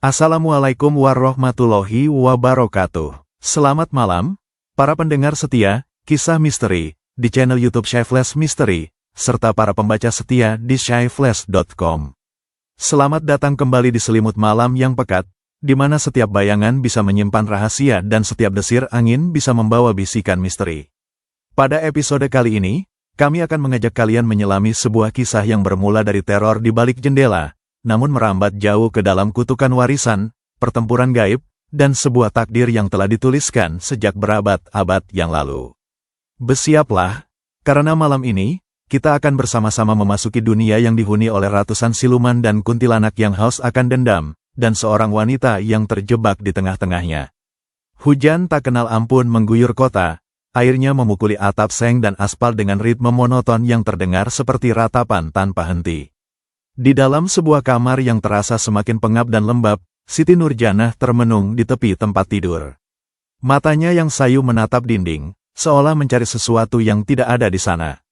Assalamualaikum warahmatullahi wabarakatuh. Selamat malam, para pendengar setia, kisah misteri, di channel YouTube Shy Flash Mystery, serta para pembaca setia di shyflash.com. Selamat datang kembali di selimut malam yang pekat, di mana setiap bayangan bisa menyimpan rahasia dan setiap desir angin bisa membawa bisikan misteri. Pada episode kali ini, kami akan mengajak kalian menyelami sebuah kisah yang bermula dari teror di balik jendela, namun merambat jauh ke dalam kutukan warisan, pertempuran gaib, dan sebuah takdir yang telah dituliskan sejak berabad-abad yang lalu. Bersiaplah, karena malam ini, kita akan bersama-sama memasuki dunia yang dihuni oleh ratusan siluman dan kuntilanak yang haus akan dendam, dan seorang wanita yang terjebak di tengah-tengahnya. Hujan tak kenal ampun mengguyur kota, airnya memukuli atap seng dan aspal dengan ritme monoton yang terdengar seperti ratapan tanpa henti. Di dalam sebuah kamar yang terasa semakin pengap dan lembab, Siti Nurjanah termenung di tepi tempat tidur. Matanya yang sayu menatap dinding, seolah mencari sesuatu yang tidak ada di sana.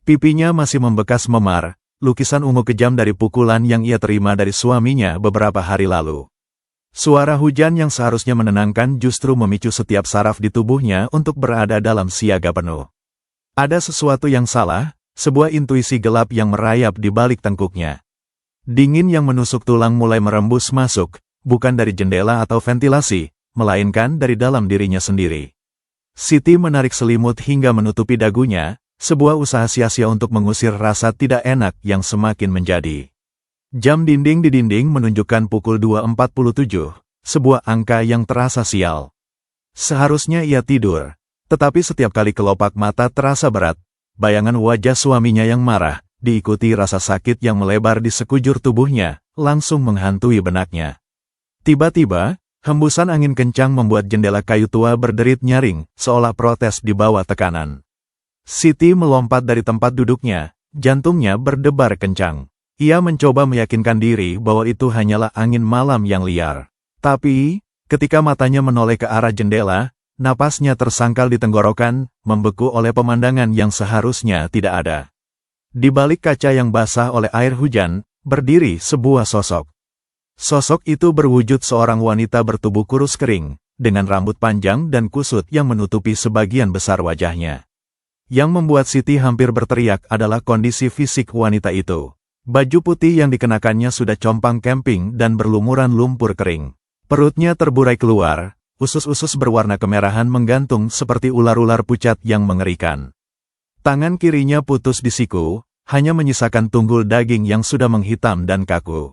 Pipinya masih membekas memar, lukisan ungu kejam dari pukulan yang ia terima dari suaminya beberapa hari lalu. Suara hujan yang seharusnya menenangkan justru memicu setiap saraf di tubuhnya untuk berada dalam siaga penuh. Ada sesuatu yang salah, sebuah intuisi gelap yang merayap di balik tengkuknya. Dingin yang menusuk tulang mulai merembus masuk, bukan dari jendela atau ventilasi, melainkan dari dalam dirinya sendiri. Siti menarik selimut hingga menutupi dagunya, sebuah usaha sia-sia untuk mengusir rasa tidak enak yang semakin menjadi. Jam dinding di dinding menunjukkan pukul 2.47, sebuah angka yang terasa sial. Seharusnya ia tidur, tetapi setiap kali kelopak mata terasa berat, bayangan wajah suaminya yang marah, diikuti rasa sakit yang melebar di sekujur tubuhnya, langsung menghantui benaknya. Tiba-tiba, hembusan angin kencang membuat jendela kayu tua berderit nyaring, seolah protes di bawah tekanan. Siti melompat dari tempat duduknya, jantungnya berdebar kencang. Ia mencoba meyakinkan diri bahwa itu hanyalah angin malam yang liar. Tapi, ketika matanya menoleh ke arah jendela, napasnya tersangkal di tenggorokan, membeku oleh pemandangan yang seharusnya tidak ada. Di balik kaca yang basah oleh air hujan, berdiri sebuah sosok. Sosok itu berwujud seorang wanita bertubuh kurus kering, dengan rambut panjang dan kusut yang menutupi sebagian besar wajahnya. Yang membuat Siti hampir berteriak adalah kondisi fisik wanita itu. Baju putih yang dikenakannya sudah compang camping dan berlumuran lumpur kering. Perutnya terburai keluar, usus-usus berwarna kemerahan menggantung seperti ular-ular pucat yang mengerikan. Tangan kirinya putus di siku, hanya menyisakan tunggul daging yang sudah menghitam dan kaku.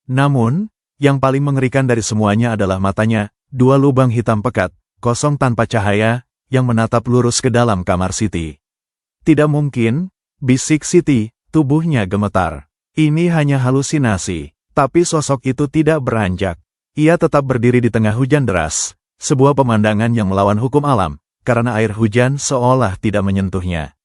Namun, yang paling mengerikan dari semuanya adalah matanya, dua lubang hitam pekat, kosong tanpa cahaya, yang menatap lurus ke dalam kamar Siti. Tidak mungkin, bisik Siti, tubuhnya gemetar. Ini hanya halusinasi, tapi sosok itu tidak beranjak. Ia tetap berdiri di tengah hujan deras, sebuah pemandangan yang melawan hukum alam, karena air hujan seolah tidak menyentuhnya.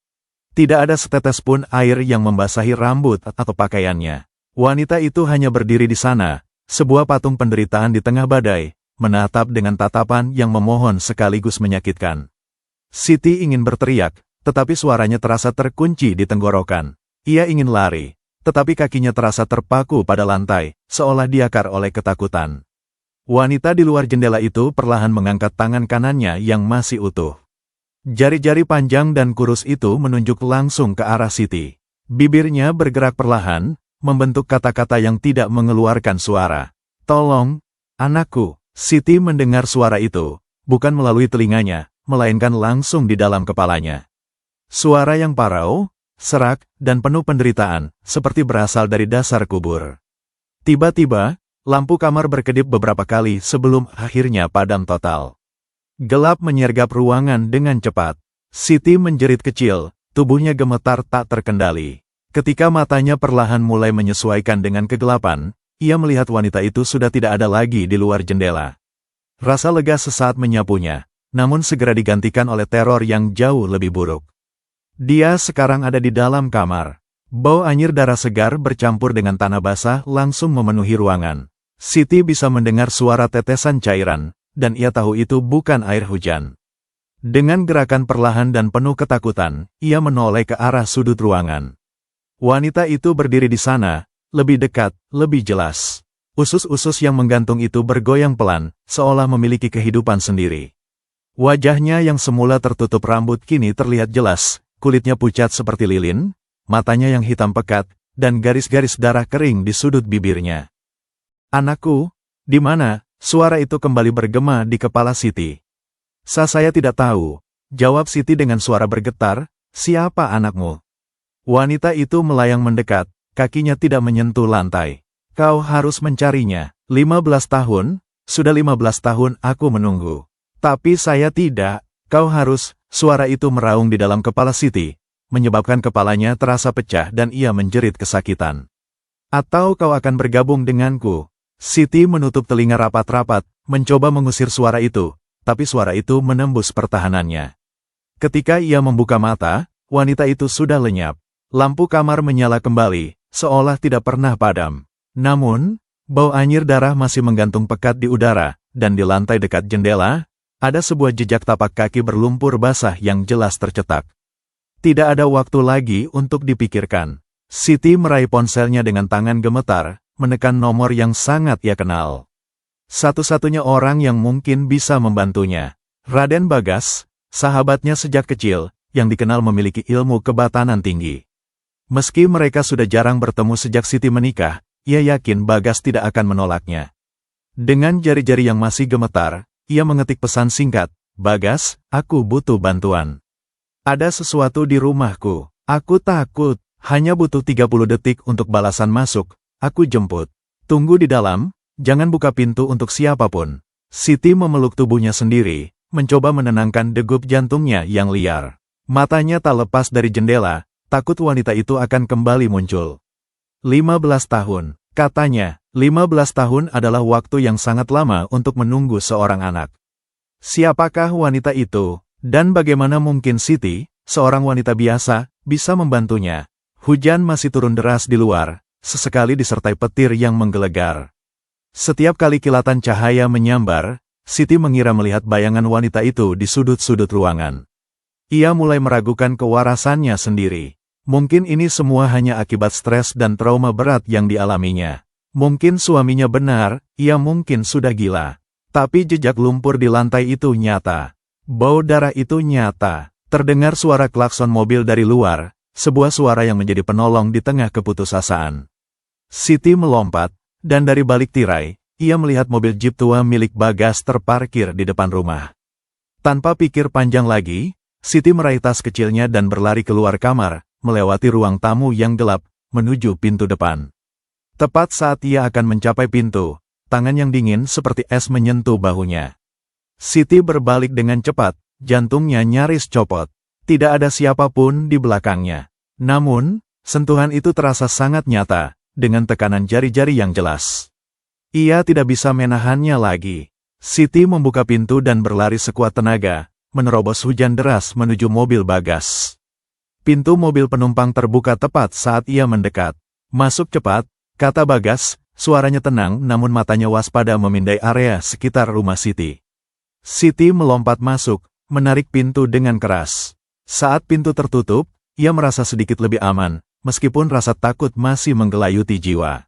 Tidak ada setetes pun air yang membasahi rambut atau pakaiannya. Wanita itu hanya berdiri di sana, sebuah patung penderitaan di tengah badai, menatap dengan tatapan yang memohon sekaligus menyakitkan. Siti ingin berteriak, tetapi suaranya terasa terkunci di tenggorokan. Ia ingin lari, tetapi kakinya terasa terpaku pada lantai, seolah diakar oleh ketakutan. Wanita di luar jendela itu perlahan mengangkat tangan kanannya yang masih utuh. Jari-jari panjang dan kurus itu menunjuk langsung ke arah Siti. Bibirnya bergerak perlahan, membentuk kata-kata yang tidak mengeluarkan suara. "Tolong, anakku." Siti mendengar suara itu, bukan melalui telinganya, melainkan langsung di dalam kepalanya. Suara yang parau, serak, dan penuh penderitaan, seperti berasal dari dasar kubur. Tiba-tiba, lampu kamar berkedip beberapa kali sebelum akhirnya padam total. Gelap menyergap ruangan dengan cepat. Siti menjerit kecil, tubuhnya gemetar tak terkendali. Ketika matanya perlahan mulai menyesuaikan dengan kegelapan, ia melihat wanita itu sudah tidak ada lagi di luar jendela. Rasa lega sesaat menyapunya, namun segera digantikan oleh teror yang jauh lebih buruk. Dia sekarang ada di dalam kamar. Bau anyir darah segar bercampur dengan tanah basah langsung memenuhi ruangan. Siti bisa mendengar suara tetesan cairan, dan ia tahu itu bukan air hujan. Dengan gerakan perlahan dan penuh ketakutan, ia menoleh ke arah sudut ruangan. Wanita itu berdiri di sana, lebih dekat, lebih jelas. Usus-usus yang menggantung itu bergoyang pelan, seolah memiliki kehidupan sendiri. Wajahnya yang semula tertutup rambut kini terlihat jelas, kulitnya pucat seperti lilin, matanya yang hitam pekat, dan garis-garis darah kering di sudut bibirnya. "Anakku, di mana?" Suara itu kembali bergema di kepala Siti. Saya tidak tahu," jawab Siti dengan suara bergetar. "Siapa anakmu?" Wanita itu melayang mendekat, kakinya tidak menyentuh lantai. "Kau harus mencarinya. 15 tahun, sudah 15 tahun aku menunggu. Tapi saya tidak, kau harus." Suara itu meraung di dalam kepala Siti, menyebabkan kepalanya terasa pecah dan ia menjerit kesakitan. "Atau kau akan bergabung denganku?" Siti menutup telinga rapat-rapat, mencoba mengusir suara itu, tapi suara itu menembus pertahanannya. Ketika ia membuka mata, wanita itu sudah lenyap. Lampu kamar menyala kembali, seolah tidak pernah padam. Namun, bau anyir darah masih menggantung pekat di udara, dan di lantai dekat jendela, ada sebuah jejak tapak kaki berlumpur basah yang jelas tercetak. Tidak ada waktu lagi untuk dipikirkan. Siti meraih ponselnya dengan tangan gemetar, menekan nomor yang sangat ia kenal. Satu-satunya orang yang mungkin bisa membantunya. Raden Bagas, sahabatnya sejak kecil, yang dikenal memiliki ilmu kebatanan tinggi. Meski mereka sudah jarang bertemu sejak Siti menikah, ia yakin Bagas tidak akan menolaknya. Dengan jari-jari yang masih gemetar, ia mengetik pesan singkat, "Bagas, aku butuh bantuan. Ada sesuatu di rumahku. Aku takut, hanya butuh 30 detik untuk balasan masuk. Aku jemput. Tunggu di dalam, jangan buka pintu untuk siapapun." Siti memeluk tubuhnya sendiri, mencoba menenangkan degup jantungnya yang liar. Matanya tak lepas dari jendela, takut wanita itu akan kembali muncul. 15 tahun, katanya. 15 tahun adalah waktu yang sangat lama untuk menunggu seorang anak. Siapakah wanita itu, dan bagaimana mungkin Siti, seorang wanita biasa, bisa membantunya? Hujan masih turun deras di luar, sesekali disertai petir yang menggelegar. Setiap kali kilatan cahaya menyambar, Siti mengira melihat bayangan wanita itu di sudut-sudut ruangan. Ia mulai meragukan kewarasannya sendiri. Mungkin ini semua hanya akibat stres dan trauma berat yang dialaminya. Mungkin suaminya benar, ia mungkin sudah gila. Tapi jejak lumpur di lantai itu nyata. Bau darah itu nyata. Terdengar suara klakson mobil dari luar, sebuah suara yang menjadi penolong di tengah keputusasaan. Siti melompat, dan dari balik tirai, ia melihat mobil jeep tua milik Bagas terparkir di depan rumah. Tanpa pikir panjang lagi, Siti meraih tas kecilnya dan berlari keluar kamar, melewati ruang tamu yang gelap, menuju pintu depan. Tepat saat ia akan mencapai pintu, tangan yang dingin seperti es menyentuh bahunya. Siti berbalik dengan cepat, jantungnya nyaris copot. Tidak ada siapapun di belakangnya. Namun, sentuhan itu terasa sangat nyata, dengan tekanan jari-jari yang jelas. Ia tidak bisa menahannya lagi. Siti membuka pintu dan berlari sekuat tenaga, menerobos hujan deras menuju mobil Bagas. Pintu mobil penumpang terbuka tepat saat ia mendekat. "Masuk cepat," kata Bagas, suaranya tenang namun matanya waspada memindai area sekitar rumah Siti. Siti melompat masuk, menarik pintu dengan keras. Saat pintu tertutup, ia merasa sedikit lebih aman, meskipun rasa takut masih menggelayuti jiwa.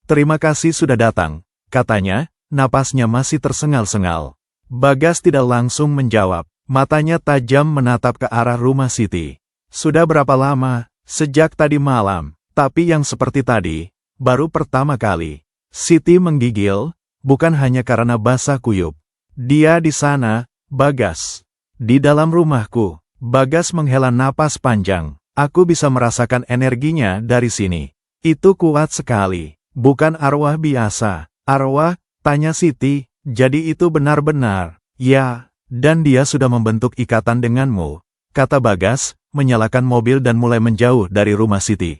"Terima kasih sudah datang," katanya, napasnya masih tersengal-sengal. Bagas tidak langsung menjawab, matanya tajam menatap ke arah rumah Siti. "Sudah berapa lama?" "Sejak tadi malam, tapi yang seperti tadi, baru pertama kali." Siti menggigil, bukan hanya karena basah kuyup. "Dia di sana, Bagas. Di dalam rumahku." Bagas menghela napas panjang. "Aku bisa merasakan energinya dari sini. Itu kuat sekali. Bukan arwah biasa." "Arwah?" tanya Siti. "Jadi itu benar-benar?" "Ya, dan dia sudah membentuk ikatan denganmu," kata Bagas, menyalakan mobil dan mulai menjauh dari rumah Siti.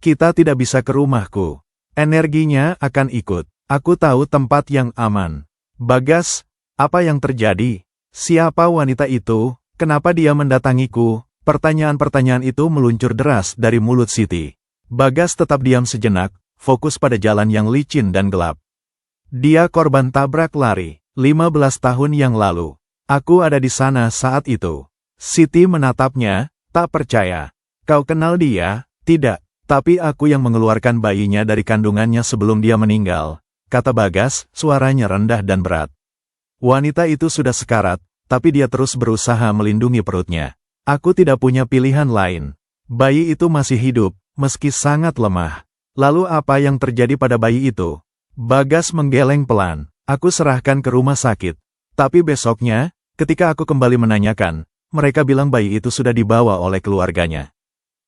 "Kita tidak bisa ke rumahku. Energinya akan ikut. Aku tahu tempat yang aman." "Bagas, apa yang terjadi? Siapa wanita itu? Kenapa dia mendatangiku?" Pertanyaan-pertanyaan itu meluncur deras dari mulut Siti. Bagas tetap diam sejenak, fokus pada jalan yang licin dan gelap. "Dia korban tabrak lari, 15 tahun yang lalu. Aku ada di sana saat itu." Siti menatapnya, tak percaya. "Kau kenal dia?" "Tidak, tapi aku yang mengeluarkan bayinya dari kandungannya sebelum dia meninggal." kata Bagas, suaranya rendah dan berat. Wanita itu sudah sekarat, tapi dia terus berusaha melindungi perutnya. Aku tidak punya pilihan lain. Bayi itu masih hidup, meski sangat lemah. Lalu apa yang terjadi pada bayi itu? Bagas menggeleng pelan. Aku serahkan ke rumah sakit. Tapi besoknya, ketika aku kembali menanyakan, mereka bilang bayi itu sudah dibawa oleh keluarganya.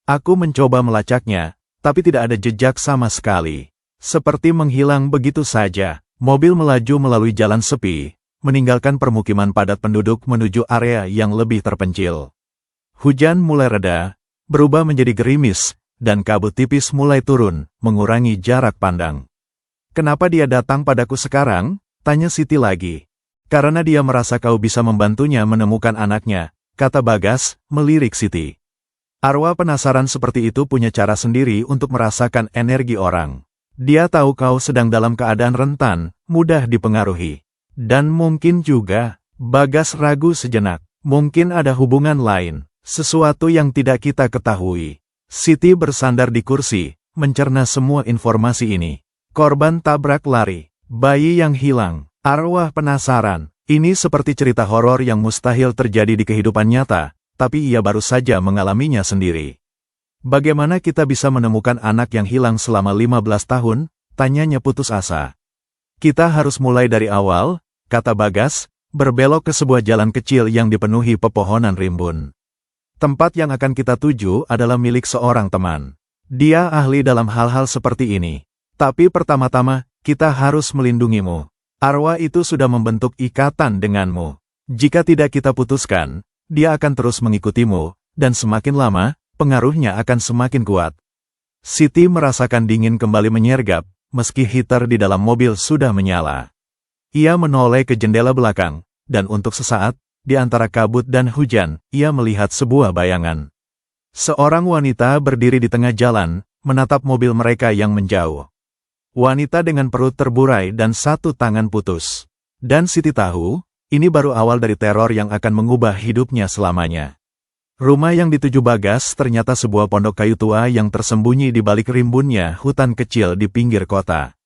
Aku mencoba melacaknya, tapi tidak ada jejak sama sekali. Seperti menghilang begitu saja. Mobil melaju melalui jalan sepi, meninggalkan permukiman padat penduduk menuju area yang lebih terpencil. Hujan mulai reda, berubah menjadi gerimis, dan kabut tipis mulai turun, mengurangi jarak pandang. Kenapa dia datang padaku sekarang? Tanya Siti lagi. Karena dia merasa kau bisa membantunya menemukan anaknya, kata Bagas, melirik Siti. Arwah penasaran seperti itu punya cara sendiri untuk merasakan energi orang. Dia tahu kau sedang dalam keadaan rentan, mudah dipengaruhi. Dan mungkin juga, Bagas ragu sejenak, mungkin ada hubungan lain, sesuatu yang tidak kita ketahui. Siti bersandar di kursi, mencerna semua informasi ini. Korban tabrak lari, bayi yang hilang, arwah penasaran. Ini seperti cerita horor yang mustahil terjadi di kehidupan nyata, tapi ia baru saja mengalaminya sendiri. Bagaimana kita bisa menemukan anak yang hilang selama 15 tahun? Tanyanya putus asa. Kita harus mulai dari awal, kata Bagas, berbelok ke sebuah jalan kecil yang dipenuhi pepohonan rimbun. Tempat yang akan kita tuju adalah milik seorang teman. Dia ahli dalam hal-hal seperti ini. Tapi pertama-tama, kita harus melindungimu. Arwah itu sudah membentuk ikatan denganmu. Jika tidak kita putuskan, dia akan terus mengikutimu, dan semakin lama, pengaruhnya akan semakin kuat. Siti merasakan dingin kembali menyergap, meski heater di dalam mobil sudah menyala. Ia menoleh ke jendela belakang, dan untuk sesaat, di antara kabut dan hujan, ia melihat sebuah bayangan. Seorang wanita berdiri di tengah jalan, menatap mobil mereka yang menjauh. Wanita dengan perut terburai dan satu tangan putus. Dan Siti tahu, ini baru awal dari teror yang akan mengubah hidupnya selamanya. Rumah yang dituju Bagas ternyata sebuah pondok kayu tua yang tersembunyi di balik rimbunnya hutan kecil di pinggir kota.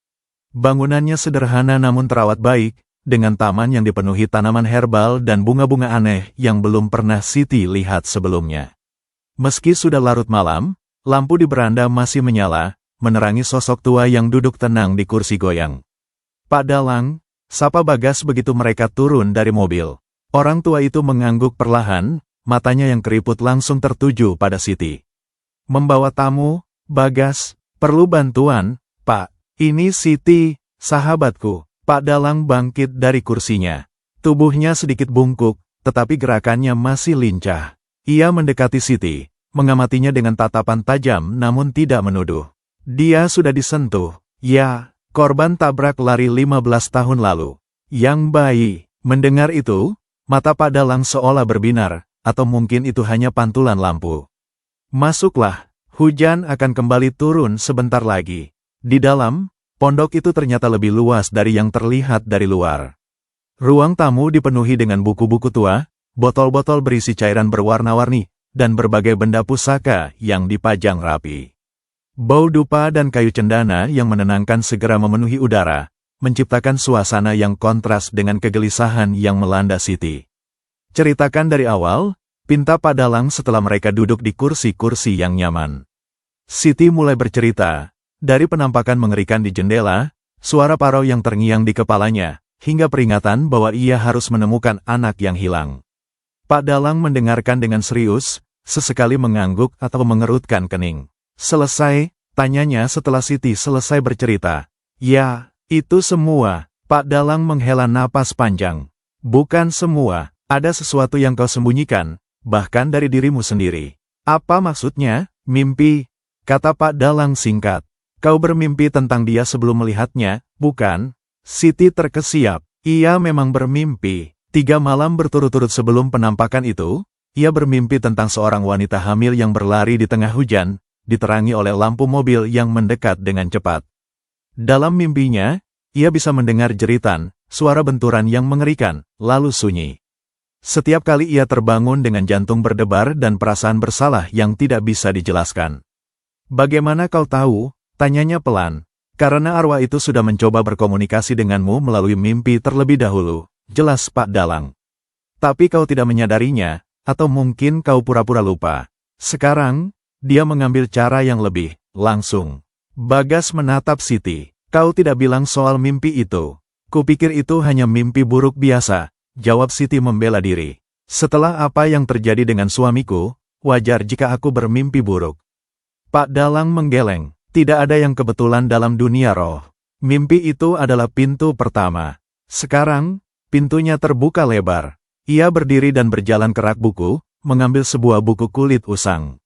Bangunannya sederhana namun terawat baik, dengan taman yang dipenuhi tanaman herbal dan bunga-bunga aneh yang belum pernah Siti lihat sebelumnya. Meski sudah larut malam, lampu di beranda masih menyala, menerangi sosok tua yang duduk tenang di kursi goyang. Pak Dalang, sapa Bagas begitu mereka turun dari mobil. Orang tua itu mengangguk perlahan, matanya yang keriput langsung tertuju pada Siti. Membawa tamu, Bagas, perlu bantuan, Pak. Ini Siti, sahabatku. Pak Dalang bangkit dari kursinya. Tubuhnya sedikit bungkuk, tetapi gerakannya masih lincah. Ia mendekati Siti, mengamatinya dengan tatapan tajam namun tidak menuduh. Dia sudah disentuh. Ya, korban tabrak lari 15 tahun lalu. Yang bayi. Mendengar itu, mata Pak Dalang seolah berbinar, atau mungkin itu hanya pantulan lampu. Masuklah, hujan akan kembali turun sebentar lagi. Di dalam, pondok itu ternyata lebih luas dari yang terlihat dari luar. Ruang tamu dipenuhi dengan buku-buku tua, botol-botol berisi cairan berwarna-warni, dan berbagai benda pusaka yang dipajang rapi. Bau dupa dan kayu cendana yang menenangkan segera memenuhi udara, menciptakan suasana yang kontras dengan kegelisahan yang melanda Siti. Ceritakan dari awal, pinta Pak Dalang setelah mereka duduk di kursi-kursi yang nyaman. Siti mulai bercerita, dari penampakan mengerikan di jendela, suara parau yang terngiang di kepalanya, hingga peringatan bahwa ia harus menemukan anak yang hilang. Pak Dalang mendengarkan dengan serius, sesekali mengangguk atau mengerutkan kening. Selesai, tanyanya setelah Siti selesai bercerita. Ya, itu semua. Pak Dalang menghela napas panjang. Bukan semua. Ada sesuatu yang kau sembunyikan, bahkan dari dirimu sendiri. Apa maksudnya? Mimpi, kata Pak Dalang singkat. Kau bermimpi tentang dia sebelum melihatnya, bukan? Siti terkesiap. Ia memang bermimpi. 3 malam berturut-turut sebelum penampakan itu, ia bermimpi tentang seorang wanita hamil yang berlari di tengah hujan, diterangi oleh lampu mobil yang mendekat dengan cepat. Dalam mimpinya, ia bisa mendengar jeritan, suara benturan yang mengerikan, lalu sunyi. Setiap kali ia terbangun dengan jantung berdebar dan perasaan bersalah yang tidak bisa dijelaskan. Bagaimana kau tahu? Tanyanya pelan. Karena arwah itu sudah mencoba berkomunikasi denganmu melalui mimpi terlebih dahulu, jelas Pak Dalang. Tapi kau tidak menyadarinya, atau mungkin kau pura-pura lupa. Sekarang, dia mengambil cara yang lebih langsung. Bagas menatap Siti. Kau tidak bilang soal mimpi itu. Kupikir itu hanya mimpi buruk biasa, jawab Siti membela diri. Setelah apa yang terjadi dengan suamiku, wajar jika aku bermimpi buruk. Pak Dalang menggeleng. Tidak ada yang kebetulan dalam dunia roh. Mimpi itu adalah pintu pertama. Sekarang, pintunya terbuka lebar. Ia berdiri dan berjalan ke rak buku, mengambil sebuah buku kulit usang.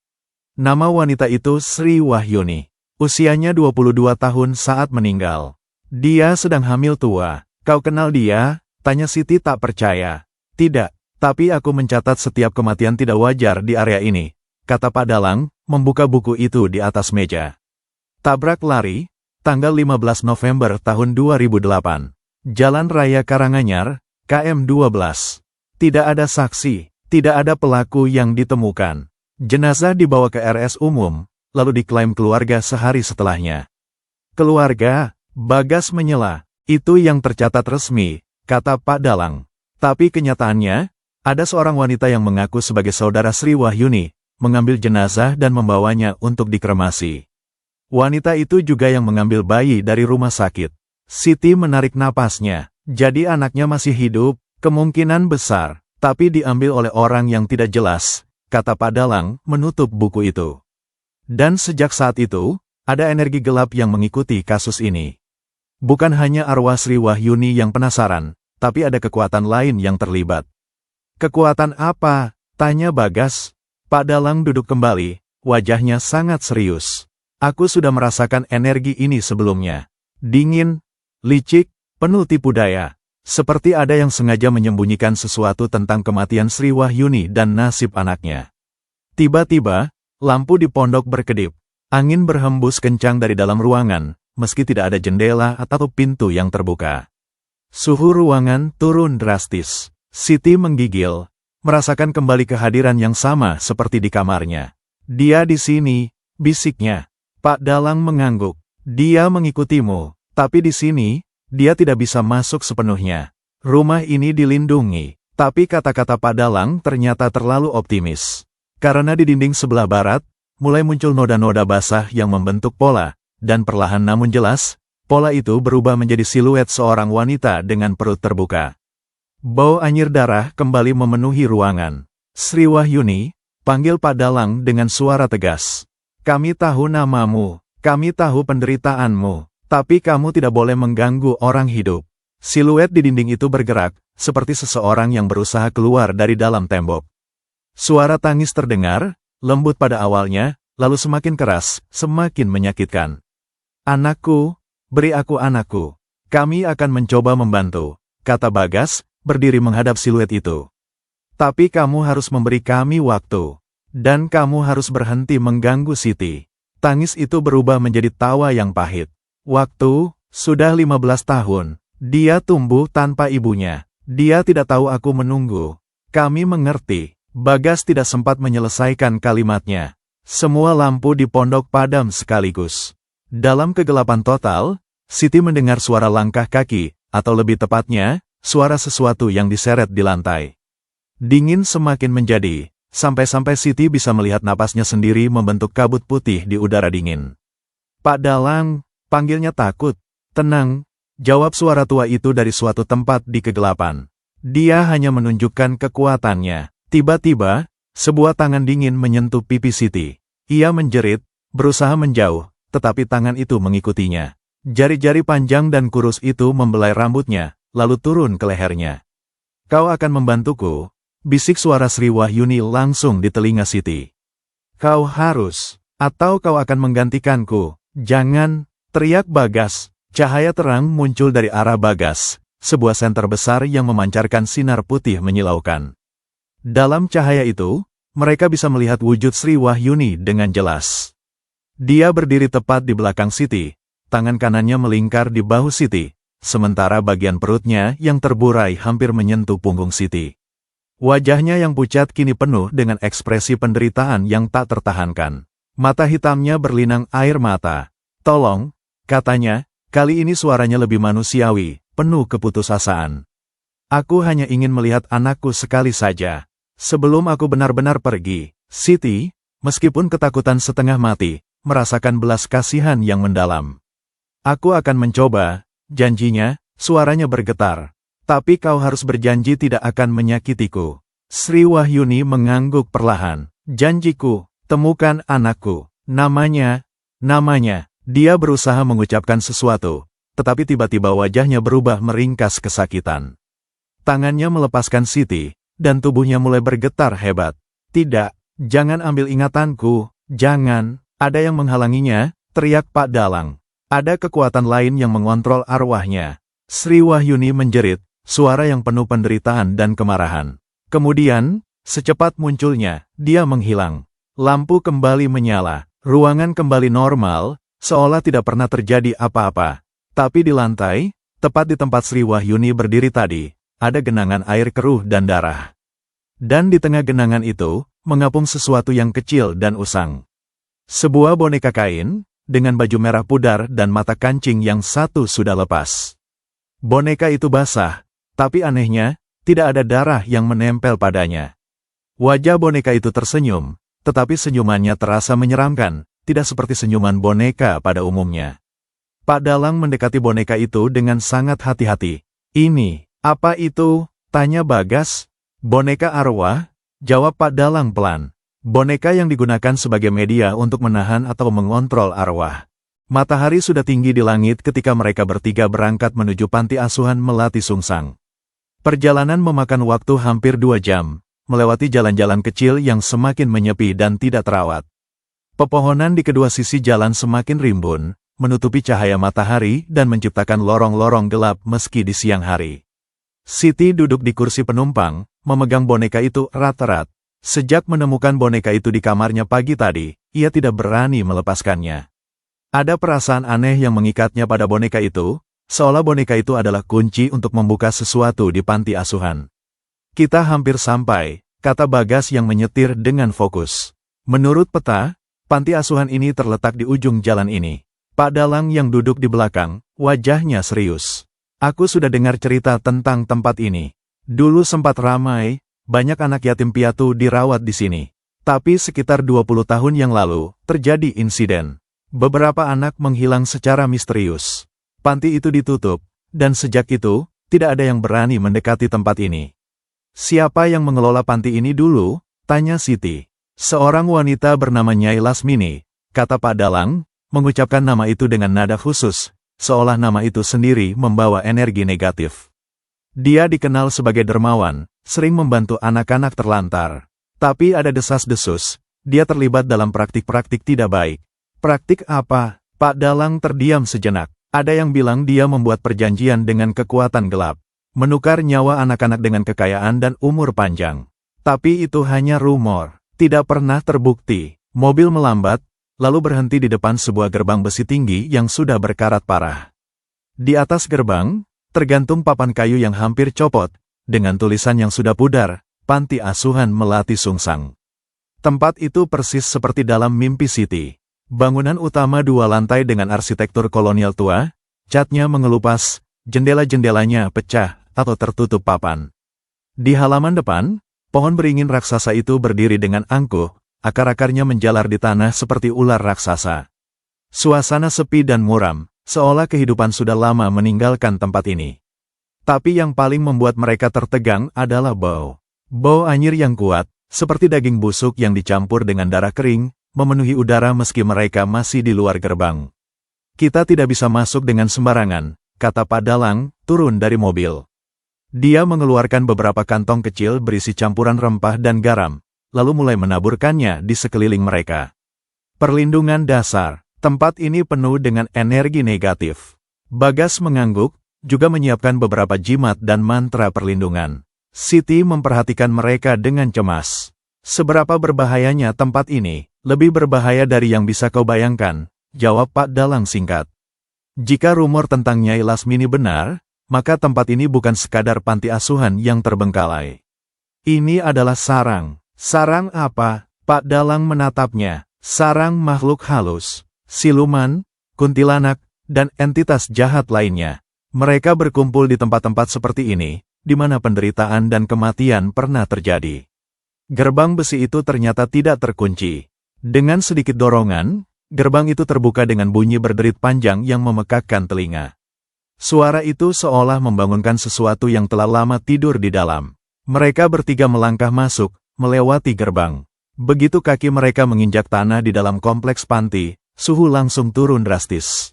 Nama wanita itu Sri Wahyuni. Usianya 22 tahun saat meninggal. Dia sedang hamil tua. Kau kenal dia? Tanya Siti tak percaya. Tidak, tapi aku mencatat setiap kematian tidak wajar di area ini, kata Pak Dalang, membuka buku itu di atas meja. Tabrak lari, tanggal 15 November tahun 2008. Jalan Raya Karanganyar, KM 12. Tidak ada saksi, tidak ada pelaku yang ditemukan. Jenazah dibawa ke RS umum, lalu diklaim keluarga sehari setelahnya. Keluarga, Bagas menyela, itu yang tercatat resmi, kata Pak Dalang. Tapi kenyataannya, ada seorang wanita yang mengaku sebagai saudara Sri Wahyuni, mengambil jenazah dan membawanya untuk dikremasi. Wanita itu juga yang mengambil bayi dari rumah sakit. Siti menarik napasnya. Jadi anaknya masih hidup, kemungkinan besar, tapi diambil oleh orang yang tidak jelas, kata Pak Dalang, menutup buku itu. Dan sejak saat itu, ada energi gelap yang mengikuti kasus ini. Bukan hanya arwah Sri Wahyuni yang penasaran, tapi ada kekuatan lain yang terlibat. Kekuatan apa? Tanya Bagas. Pak Dalang duduk kembali, wajahnya sangat serius. Aku sudah merasakan energi ini sebelumnya. Dingin, licik, penuh tipu daya. Seperti ada yang sengaja menyembunyikan sesuatu tentang kematian Sri Wahyuni dan nasib anaknya. Tiba-tiba, lampu di pondok berkedip. Angin berhembus kencang dari dalam ruangan, meski tidak ada jendela atau pintu yang terbuka. Suhu ruangan turun drastis. Siti menggigil, merasakan kembali kehadiran yang sama seperti di kamarnya. Dia di sini, bisiknya. Pak Dalang mengangguk. Dia mengikutimu, tapi di sini, dia tidak bisa masuk sepenuhnya. Rumah ini dilindungi, tapi kata-kata Pak Dalang ternyata terlalu optimis. Karena di dinding sebelah barat, mulai muncul noda-noda basah yang membentuk pola, dan perlahan namun jelas, pola itu berubah menjadi siluet seorang wanita dengan perut terbuka. Bau anyir darah kembali memenuhi ruangan. Sri Wahyuni, panggil Pak Dalang dengan suara tegas. Kami tahu namamu, kami tahu penderitaanmu, tapi kamu tidak boleh mengganggu orang hidup. Siluet di dinding itu bergerak, seperti seseorang yang berusaha keluar dari dalam tembok. Suara tangis terdengar, lembut pada awalnya, lalu semakin keras, semakin menyakitkan. Anakku, beri aku anakku. Kami akan mencoba membantu, kata Bagas, berdiri menghadap siluet itu. Tapi kamu harus memberi kami waktu. Dan kamu harus berhenti mengganggu Siti. Tangis itu berubah menjadi tawa yang pahit. Waktu, sudah 15 tahun. Dia tumbuh tanpa ibunya. Dia tidak tahu aku menunggu. Kami mengerti. Bagas tidak sempat menyelesaikan kalimatnya. Semua lampu di pondok padam sekaligus. Dalam kegelapan total, Siti mendengar suara langkah kaki, atau lebih tepatnya, suara sesuatu yang diseret di lantai. Dingin semakin menjadi. Sampai-sampai Siti bisa melihat napasnya sendiri membentuk kabut putih di udara dingin. Pak Dalang, panggilnya takut. Tenang, jawab suara tua itu dari suatu tempat di kegelapan. Dia hanya menunjukkan kekuatannya. Tiba-tiba, sebuah tangan dingin menyentuh pipi Siti. Ia menjerit, berusaha menjauh, tetapi tangan itu mengikutinya. Jari-jari panjang dan kurus itu membelai rambutnya, lalu turun ke lehernya. Kau akan membantuku? Bisik suara Sri Wahyuni langsung di telinga Siti. Kau harus, atau kau akan menggantikanku. Jangan, teriak Bagas. Cahaya terang muncul dari arah Bagas, sebuah senter besar yang memancarkan sinar putih menyilaukan. Dalam cahaya itu, mereka bisa melihat wujud Sri Wahyuni dengan jelas. Dia berdiri tepat di belakang Siti, tangan kanannya melingkar di bahu Siti, sementara bagian perutnya yang terburai hampir menyentuh punggung Siti. Wajahnya yang pucat kini penuh dengan ekspresi penderitaan yang tak tertahankan. Mata hitamnya berlinang air mata. Tolong, Katanya, kali ini suaranya lebih manusiawi, penuh keputusasaan. Aku hanya ingin melihat anakku sekali saja. Sebelum aku benar-benar pergi, Siti, meskipun ketakutan setengah mati, merasakan belas kasihan yang mendalam. Aku akan mencoba, janjinya, suaranya bergetar. Tapi kau harus berjanji tidak akan menyakitiku. Sri Wahyuni mengangguk perlahan. Janjiku, temukan anakku. Namanya. Dia berusaha mengucapkan sesuatu, tetapi tiba-tiba wajahnya berubah meringkas kesakitan. Tangannya melepaskan Siti, dan tubuhnya mulai bergetar hebat. Tidak, jangan ambil ingatanku, jangan, ada yang menghalanginya, teriak Pak Dalang. Ada kekuatan lain yang mengontrol arwahnya. Sri Wahyuni menjerit, suara yang penuh penderitaan dan kemarahan. Kemudian, secepat munculnya, dia menghilang. Lampu kembali menyala, ruangan kembali normal, seolah tidak pernah terjadi apa-apa. Tapi di lantai, tepat di tempat Sri Wahyuni berdiri tadi, ada genangan air keruh dan darah. Dan di tengah genangan itu, mengapung sesuatu yang kecil dan usang. Sebuah boneka kain, dengan baju merah pudar dan mata kancing yang satu sudah lepas. Boneka itu basah, tapi anehnya, tidak ada darah yang menempel padanya. Wajah boneka itu tersenyum, tetapi senyumannya terasa menyeramkan, tidak seperti senyuman boneka pada umumnya. Pak Dalang mendekati boneka itu dengan sangat hati-hati. Ini, apa itu? Tanya Bagas. Boneka arwah, jawab Pak Dalang pelan. Boneka yang digunakan sebagai media untuk menahan atau mengontrol arwah. Matahari sudah tinggi di langit ketika mereka bertiga berangkat menuju panti asuhan Melati Sungsang. Perjalanan memakan waktu hampir 2 jam, melewati jalan-jalan kecil yang semakin menyepi dan tidak terawat. Pepohonan di kedua sisi jalan semakin rimbun, menutupi cahaya matahari dan menciptakan lorong-lorong gelap meski di siang hari. Siti duduk di kursi penumpang, memegang boneka itu erat-erat. Sejak menemukan boneka itu di kamarnya pagi tadi, ia tidak berani melepaskannya. Ada perasaan aneh yang mengikatnya pada boneka itu, seolah boneka itu adalah kunci untuk membuka sesuatu di panti asuhan. Kita hampir sampai, kata Bagas yang menyetir dengan fokus. Menurut peta, panti asuhan ini terletak di ujung jalan ini. Pak Dalang yang duduk di belakang, wajahnya serius. Aku sudah dengar cerita tentang tempat ini. Dulu sempat ramai, banyak anak yatim piatu dirawat di sini. Tapi sekitar 20 tahun yang lalu, terjadi insiden. Beberapa anak menghilang secara misterius. Panti itu ditutup, dan sejak itu, tidak ada yang berani mendekati tempat ini. Siapa yang mengelola panti ini dulu? Tanya Siti. Seorang wanita bernama Nyai Lasmini, kata Pak Dalang, mengucapkan nama itu dengan nada khusus, seolah nama itu sendiri membawa energi negatif. Dia dikenal sebagai dermawan, sering membantu anak-anak terlantar. Tapi ada desas-desus, dia terlibat dalam praktik-praktik tidak baik. Praktik apa? Pak Dalang terdiam sejenak. Ada yang bilang dia membuat perjanjian dengan kekuatan gelap, menukar nyawa anak-anak dengan kekayaan dan umur panjang. Tapi itu hanya rumor, tidak pernah terbukti. Mobil melambat, lalu berhenti di depan sebuah gerbang besi tinggi yang sudah berkarat parah. Di atas gerbang, tergantung papan kayu yang hampir copot, dengan tulisan yang sudah pudar, Panti Asuhan Melati Sungsang. Tempat itu persis seperti dalam mimpi Siti. Bangunan utama 2 lantai dengan arsitektur kolonial tua, catnya mengelupas, jendela-jendelanya pecah atau tertutup papan. Di halaman depan, pohon beringin raksasa itu berdiri dengan angkuh, akar-akarnya menjalar di tanah seperti ular raksasa. Suasana sepi dan muram, seolah kehidupan sudah lama meninggalkan tempat ini. Tapi yang paling membuat mereka tertegang adalah bau. Bau anyir yang kuat, seperti daging busuk yang dicampur dengan darah kering, memenuhi udara meski mereka masih di luar gerbang. Kita tidak bisa masuk dengan sembarangan, kata Pak Dalang, turun dari mobil. Dia mengeluarkan beberapa kantong kecil berisi campuran rempah dan garam, lalu mulai menaburkannya di sekeliling mereka. Perlindungan dasar, tempat ini penuh dengan energi negatif. Bagas mengangguk, juga menyiapkan beberapa jimat dan mantra perlindungan. Siti memperhatikan mereka dengan cemas. Seberapa berbahayanya tempat ini? Lebih berbahaya dari yang bisa kau bayangkan, jawab Pak Dalang singkat. Jika rumor tentang Nyai Lasmini benar, maka tempat ini bukan sekadar panti asuhan yang terbengkalai. Ini adalah sarang. Sarang apa? Pak Dalang menatapnya. Sarang makhluk halus, siluman, kuntilanak, dan entitas jahat lainnya. Mereka berkumpul di tempat-tempat seperti ini, di mana penderitaan dan kematian pernah terjadi. Gerbang besi itu ternyata tidak terkunci. Dengan sedikit dorongan, gerbang itu terbuka dengan bunyi berderit panjang yang memekakkan telinga. Suara itu seolah membangunkan sesuatu yang telah lama tidur di dalam. Mereka bertiga melangkah masuk, melewati gerbang. Begitu kaki mereka menginjak tanah di dalam kompleks panti, suhu langsung turun drastis.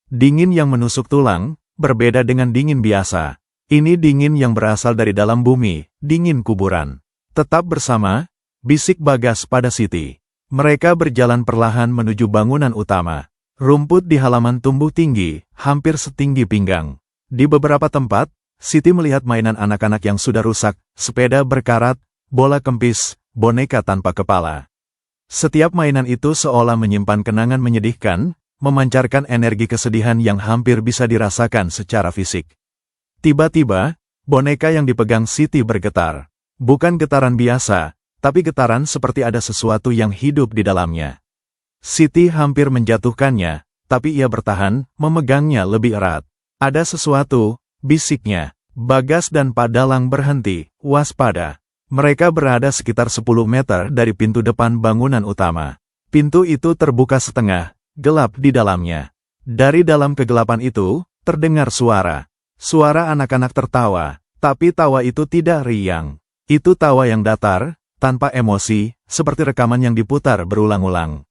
Dingin yang menusuk tulang, berbeda dengan dingin biasa. Ini dingin yang berasal dari dalam bumi, dingin kuburan. Tetap bersama, bisik Bagas pada Siti. Mereka berjalan perlahan menuju bangunan utama. Rumput di halaman tumbuh tinggi, hampir setinggi pinggang. Di beberapa tempat, Siti melihat mainan anak-anak yang sudah rusak, sepeda berkarat, bola kempis, boneka tanpa kepala. Setiap mainan itu seolah menyimpan kenangan menyedihkan, memancarkan energi kesedihan yang hampir bisa dirasakan secara fisik. Tiba-tiba, boneka yang dipegang Siti bergetar. Bukan getaran biasa, tapi getaran seperti ada sesuatu yang hidup di dalamnya. Siti hampir menjatuhkannya, tapi ia bertahan, memegangnya lebih erat. Ada sesuatu, bisiknya. Bagas dan Pak Dalang berhenti, waspada. Mereka berada sekitar 10 meter dari pintu depan bangunan utama. Pintu itu terbuka setengah, gelap di dalamnya. Dari dalam kegelapan itu, terdengar suara. Suara anak-anak tertawa, tapi tawa itu tidak riang. Itu tawa yang datar, tanpa emosi, seperti rekaman yang diputar berulang-ulang.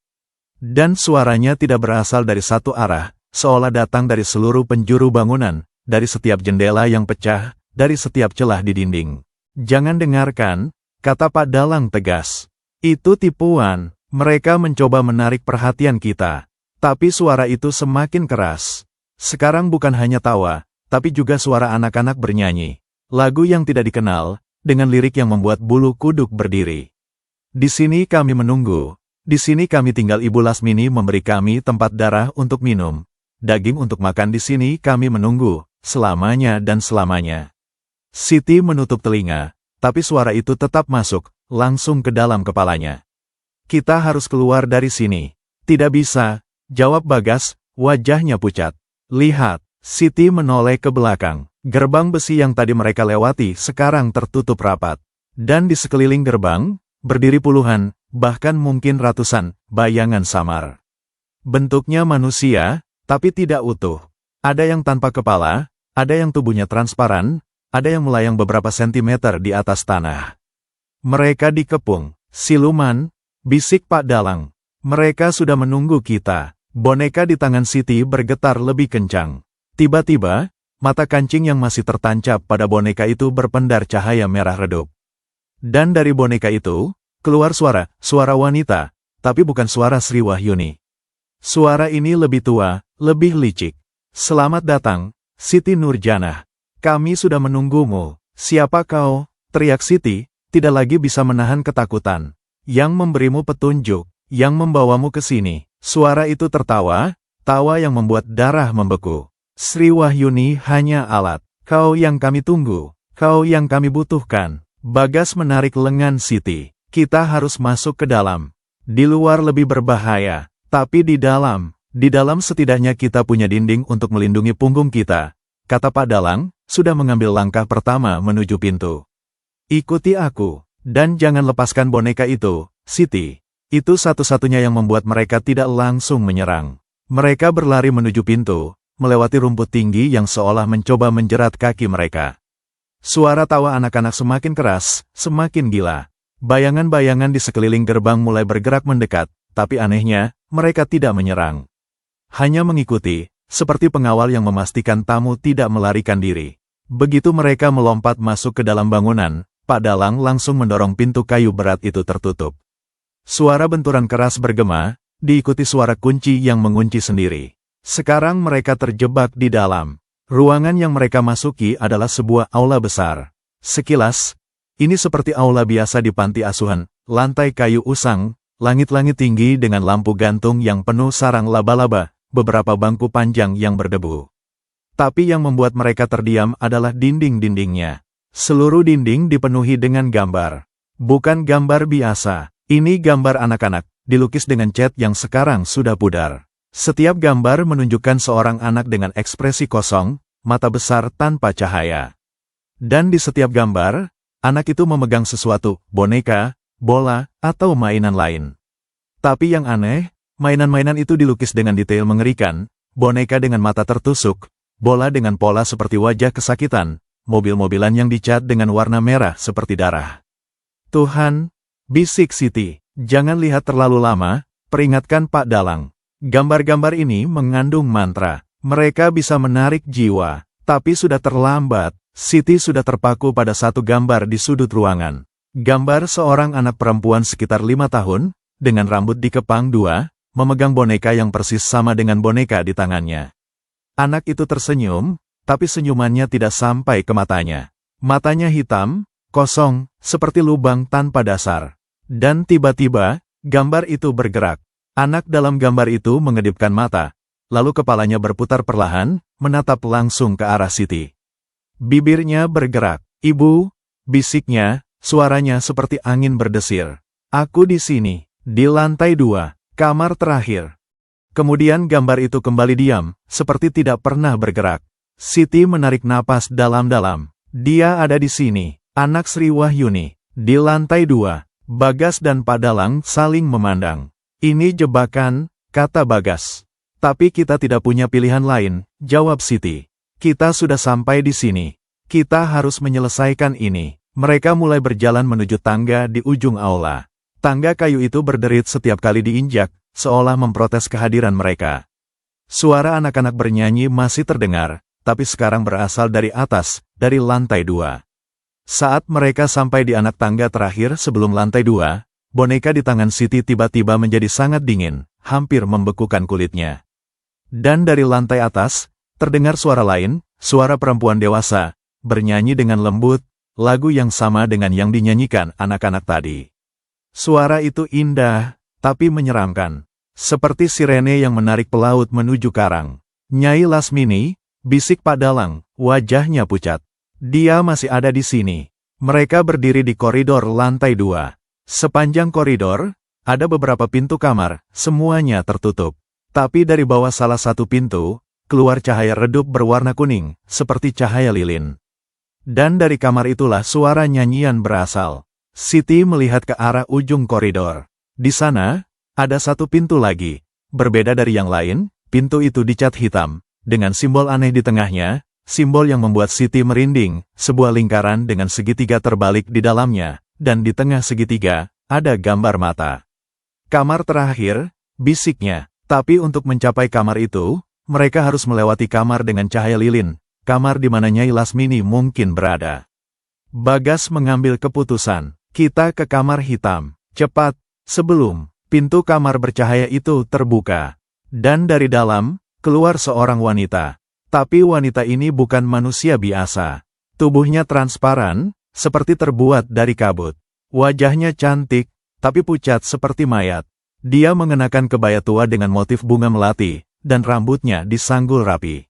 Dan suaranya tidak berasal dari satu arah, seolah datang dari seluruh penjuru bangunan, dari setiap jendela yang pecah, dari setiap celah di dinding. Jangan dengarkan, kata Pak Dalang tegas. Itu tipuan, mereka mencoba menarik perhatian kita. Tapi suara itu semakin keras. Sekarang bukan hanya tawa, tapi juga suara anak-anak bernyanyi. Lagu yang tidak dikenal, dengan lirik yang membuat bulu kuduk berdiri. Di sini kami menunggu. Di sini kami tinggal Ibu Lasmini memberi kami tempat darah untuk minum. Daging untuk makan di sini kami menunggu, selamanya dan selamanya. Siti menutup telinga, tapi suara itu tetap masuk, langsung ke dalam kepalanya. Kita harus keluar dari sini. Tidak bisa, jawab Bagas, wajahnya pucat. Lihat, Siti menoleh ke belakang. Gerbang besi yang tadi mereka lewati sekarang tertutup rapat. Dan di sekeliling gerbang, berdiri puluhan, bahkan mungkin ratusan, bayangan samar. Bentuknya manusia, tapi tidak utuh. Ada yang tanpa kepala, ada yang tubuhnya transparan, ada yang melayang beberapa sentimeter di atas tanah. Mereka dikepung, siluman, bisik Pak Dalang. Mereka sudah menunggu kita. Boneka di tangan Siti bergetar lebih kencang. Tiba-tiba, mata kancing yang masih tertancap pada boneka itu berpendar cahaya merah redup. Dan dari boneka itu, keluar suara wanita, tapi bukan suara Sri Wahyuni. Suara ini lebih tua, lebih licik. Selamat datang, Siti Nurjanah. Kami sudah menunggumu. Siapa kau? Teriak Siti, tidak lagi bisa menahan ketakutan. Yang memberimu petunjuk, yang membawamu ke sini. Suara itu tertawa, tawa yang membuat darah membeku. Sri Wahyuni hanya alat. Kau yang kami tunggu, kau yang kami butuhkan. Bagas menarik lengan Siti. Kita harus masuk ke dalam. Di luar lebih berbahaya, tapi di dalam setidaknya kita punya dinding untuk melindungi punggung kita. Kata Pak Dalang, sudah mengambil langkah pertama menuju pintu. Ikuti aku, dan jangan lepaskan boneka itu, Siti. Itu satu-satunya yang membuat mereka tidak langsung menyerang. Mereka berlari menuju pintu, melewati rumput tinggi yang seolah mencoba menjerat kaki mereka. Suara tawa anak-anak semakin keras, semakin gila. Bayangan-bayangan di sekeliling gerbang mulai bergerak mendekat, tapi anehnya, mereka tidak menyerang. Hanya mengikuti, seperti pengawal yang memastikan tamu tidak melarikan diri. Begitu mereka melompat masuk ke dalam bangunan, Pak Dalang langsung mendorong pintu kayu berat itu tertutup. Suara benturan keras bergema, diikuti suara kunci yang mengunci sendiri. Sekarang mereka terjebak di dalam. Ruangan yang mereka masuki adalah sebuah aula besar. Sekilas, ini seperti aula biasa di panti asuhan, lantai kayu usang, langit-langit tinggi dengan lampu gantung yang penuh sarang laba-laba, beberapa bangku panjang yang berdebu. Tapi yang membuat mereka terdiam adalah dinding-dindingnya. Seluruh dinding dipenuhi dengan gambar. Bukan gambar biasa, ini gambar anak-anak, dilukis dengan cat yang sekarang sudah pudar. Setiap gambar menunjukkan seorang anak dengan ekspresi kosong, mata besar tanpa cahaya. Dan di setiap gambar, anak itu memegang sesuatu, boneka, bola, atau mainan lain. Tapi yang aneh, mainan-mainan itu dilukis dengan detail mengerikan, boneka dengan mata tertusuk, bola dengan pola seperti wajah kesakitan, mobil-mobilan yang dicat dengan warna merah seperti darah. Tuhan, bisik Siti, jangan lihat terlalu lama, peringatkan Pak Dalang. Gambar-gambar ini mengandung mantra. Mereka bisa menarik jiwa, tapi sudah terlambat. Siti sudah terpaku pada satu gambar di sudut ruangan. Gambar seorang anak perempuan sekitar 5 tahun, dengan rambut dikepang 2, memegang boneka yang persis sama dengan boneka di tangannya. Anak itu tersenyum, tapi senyumannya tidak sampai ke matanya. Matanya hitam, kosong, seperti lubang tanpa dasar. Dan tiba-tiba, gambar itu bergerak. Anak dalam gambar itu mengedipkan mata, lalu kepalanya berputar perlahan, menatap langsung ke arah Siti. Bibirnya bergerak. Ibu, bisiknya, suaranya seperti angin berdesir. Aku di sini, di lantai 2, kamar terakhir. Kemudian gambar itu kembali diam, seperti tidak pernah bergerak. Siti menarik napas dalam-dalam. Dia ada di sini, anak Sri Wahyuni, di lantai 2. Bagas dan Pak Dalang saling memandang. Ini jebakan, kata Bagas. Tapi kita tidak punya pilihan lain, jawab Siti. Kita sudah sampai di sini. Kita harus menyelesaikan ini. Mereka mulai berjalan menuju tangga di ujung aula. Tangga kayu itu berderit setiap kali diinjak, seolah memprotes kehadiran mereka. Suara anak-anak bernyanyi masih terdengar, tapi sekarang berasal dari atas, dari lantai 2. Saat mereka sampai di anak tangga terakhir sebelum lantai 2, boneka di tangan Siti tiba-tiba menjadi sangat dingin, hampir membekukan kulitnya. Dan dari lantai atas, terdengar suara lain, suara perempuan dewasa, bernyanyi dengan lembut, lagu yang sama dengan yang dinyanyikan anak-anak tadi. Suara itu indah, tapi menyeramkan. Seperti sirene yang menarik pelaut menuju karang. Nyai Lasmini, bisik Pak Dalang, wajahnya pucat. Dia masih ada di sini. Mereka berdiri di koridor lantai 2. Sepanjang koridor, ada beberapa pintu kamar, semuanya tertutup. Tapi dari bawah salah satu pintu, keluar cahaya redup berwarna kuning, seperti cahaya lilin. Dan dari kamar itulah suara nyanyian berasal. Siti melihat ke arah ujung koridor. Di sana, ada satu pintu lagi. Berbeda dari yang lain, pintu itu dicat hitam, dengan simbol aneh di tengahnya, simbol yang membuat Siti merinding, sebuah lingkaran dengan segitiga terbalik di dalamnya. Dan di tengah segitiga, ada gambar mata. Kamar terakhir, bisiknya. Tapi untuk mencapai kamar itu, mereka harus melewati kamar dengan cahaya lilin, kamar di mana Nyai Lasmini mungkin berada. Bagas mengambil keputusan. Kita ke kamar hitam. Cepat, sebelum pintu kamar bercahaya itu terbuka. Dan dari dalam, keluar seorang wanita. Tapi wanita ini bukan manusia biasa. Tubuhnya transparan, seperti terbuat dari kabut. Wajahnya cantik, tapi pucat seperti mayat. Dia mengenakan kebaya tua dengan motif bunga melati, dan rambutnya disanggul rapi.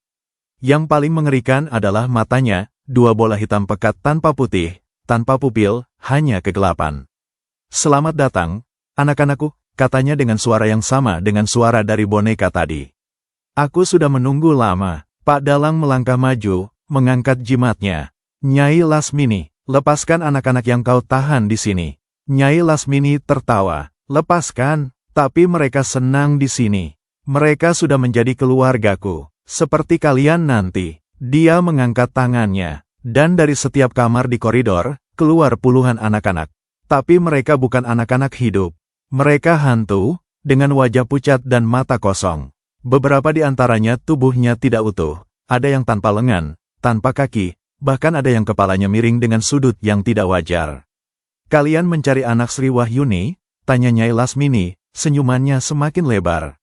Yang paling mengerikan adalah matanya, 2 bola hitam pekat tanpa putih, tanpa pupil, hanya kegelapan. Selamat datang, anak-anakku, katanya dengan suara yang sama dengan suara dari boneka tadi. Aku sudah menunggu lama. Pak Dalang melangkah maju, mengangkat jimatnya. Nyai Lasmini, lepaskan anak-anak yang kau tahan di sini. Nyai Lasmini tertawa. Lepaskan, tapi mereka senang di sini. Mereka sudah menjadi keluargaku, seperti kalian nanti. Dia mengangkat tangannya, dan dari setiap kamar di koridor, keluar puluhan anak-anak. Tapi mereka bukan anak-anak hidup. Mereka hantu, dengan wajah pucat dan mata kosong. Beberapa di antaranya tubuhnya tidak utuh. Ada yang tanpa lengan, tanpa kaki, bahkan ada yang kepalanya miring dengan sudut yang tidak wajar. Kalian mencari anak Sri Wahyuni? Tanya Nyai Lasmini, senyumannya semakin lebar.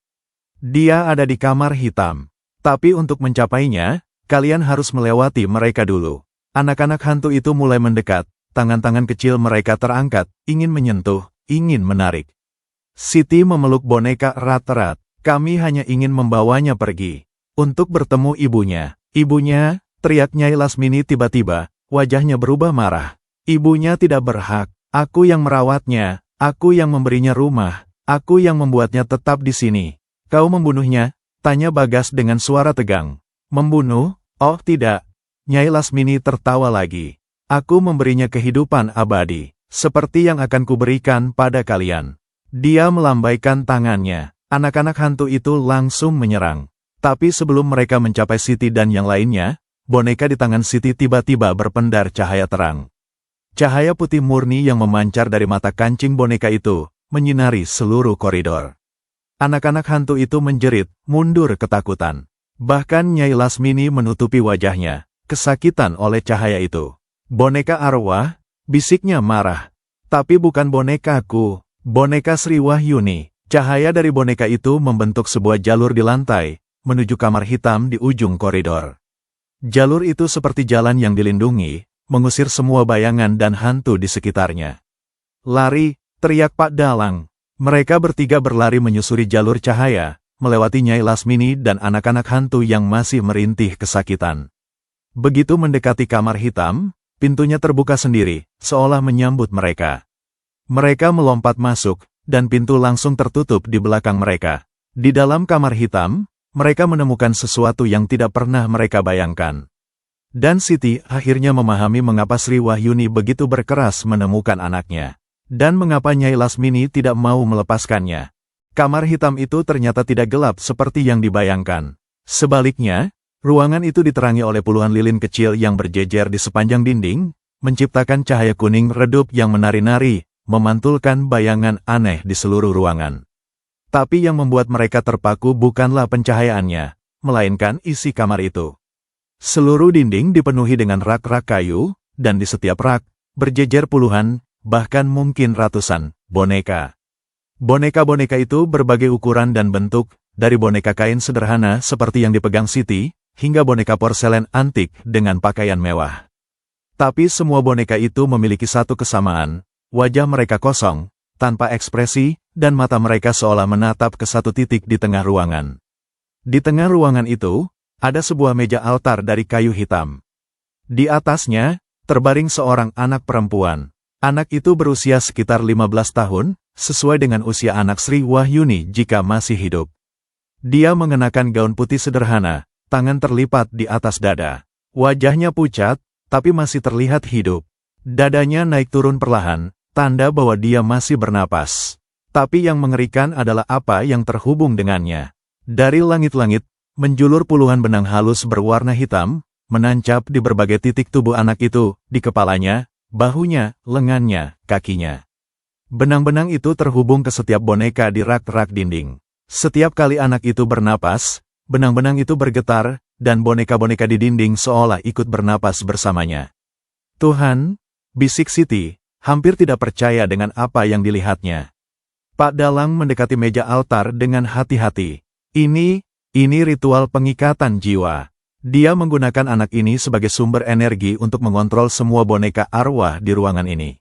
Dia ada di kamar hitam. Tapi untuk mencapainya, kalian harus melewati mereka dulu. Anak-anak hantu itu mulai mendekat, tangan-tangan kecil mereka terangkat, ingin menyentuh, ingin menarik. Siti memeluk boneka erat-erat. Kami hanya ingin membawanya pergi. Untuk bertemu ibunya. Ibunya, teriak Nyai Lasmini tiba-tiba, wajahnya berubah marah. Ibunya tidak berhak. Aku yang merawatnya. Aku yang memberinya rumah. Aku yang membuatnya tetap di sini. Kau membunuhnya? Tanya Bagas dengan suara tegang. Membunuh? Oh tidak. Nyai Lasmini tertawa lagi. Aku memberinya kehidupan abadi, seperti yang akan kuberikan pada kalian. Dia melambaikan tangannya. Anak-anak hantu itu langsung menyerang. Tapi sebelum mereka mencapai Siti dan yang lainnya, boneka di tangan Siti tiba-tiba berpendar cahaya terang. Cahaya putih murni yang memancar dari mata kancing boneka itu, menyinari seluruh koridor. Anak-anak hantu itu menjerit, mundur ketakutan. Bahkan Nyai Lasmini menutupi wajahnya, kesakitan oleh cahaya itu. Boneka arwah, bisiknya marah. Tapi bukan bonekaku, boneka Sri Wahyuni. Cahaya dari boneka itu membentuk sebuah jalur di lantai, menuju kamar hitam di ujung koridor. Jalur itu seperti jalan yang dilindungi, mengusir semua bayangan dan hantu di sekitarnya. Lari, teriak Pak Dalang. Mereka bertiga berlari menyusuri jalur cahaya, melewati Nyai Lasmini dan anak-anak hantu yang masih merintih kesakitan. Begitu mendekati kamar hitam, pintunya terbuka sendiri, seolah menyambut mereka. Mereka melompat masuk, dan pintu langsung tertutup di belakang mereka. Di dalam kamar hitam, mereka menemukan sesuatu yang tidak pernah mereka bayangkan. Dan Siti akhirnya memahami mengapa Sri Wahyuni begitu berkeras menemukan anaknya. Dan mengapa Nyai Lasmini tidak mau melepaskannya. Kamar hitam itu ternyata tidak gelap seperti yang dibayangkan. Sebaliknya, ruangan itu diterangi oleh puluhan lilin kecil yang berjejer di sepanjang dinding, menciptakan cahaya kuning redup yang menari-nari, memantulkan bayangan aneh di seluruh ruangan. Tapi yang membuat mereka terpaku bukanlah pencahayaannya, melainkan isi kamar itu. Seluruh dinding dipenuhi dengan rak-rak kayu, dan di setiap rak, berjejer puluhan, bahkan mungkin ratusan, boneka. Boneka-boneka itu berbagai ukuran dan bentuk, dari boneka kain sederhana seperti yang dipegang Siti, hingga boneka porselen antik dengan pakaian mewah. Tapi semua boneka itu memiliki satu kesamaan, wajah mereka kosong, tanpa ekspresi, dan mata mereka seolah menatap ke satu titik di tengah ruangan. Di tengah ruangan itu, ada sebuah meja altar dari kayu hitam. Di atasnya, terbaring seorang anak perempuan. Anak itu berusia sekitar 15 tahun, sesuai dengan usia anak Sri Wahyuni jika masih hidup. Dia mengenakan gaun putih sederhana, tangan terlipat di atas dada. Wajahnya pucat, tapi masih terlihat hidup. Dadanya naik turun perlahan, tanda bahwa dia masih bernapas. Tapi yang mengerikan adalah apa yang terhubung dengannya. Dari langit-langit, menjulur puluhan benang halus berwarna hitam, menancap di berbagai titik tubuh anak itu, di kepalanya, bahunya, lengannya, kakinya. Benang-benang itu terhubung ke setiap boneka di rak-rak dinding. Setiap kali anak itu bernapas, benang-benang itu bergetar, dan boneka-boneka di dinding seolah ikut bernapas bersamanya. Tuhan, bisik Siti, hampir tidak percaya dengan apa yang dilihatnya. Pak Dalang mendekati meja altar dengan hati-hati. Ini ritual pengikatan jiwa. Dia menggunakan anak ini sebagai sumber energi untuk mengontrol semua boneka arwah di ruangan ini.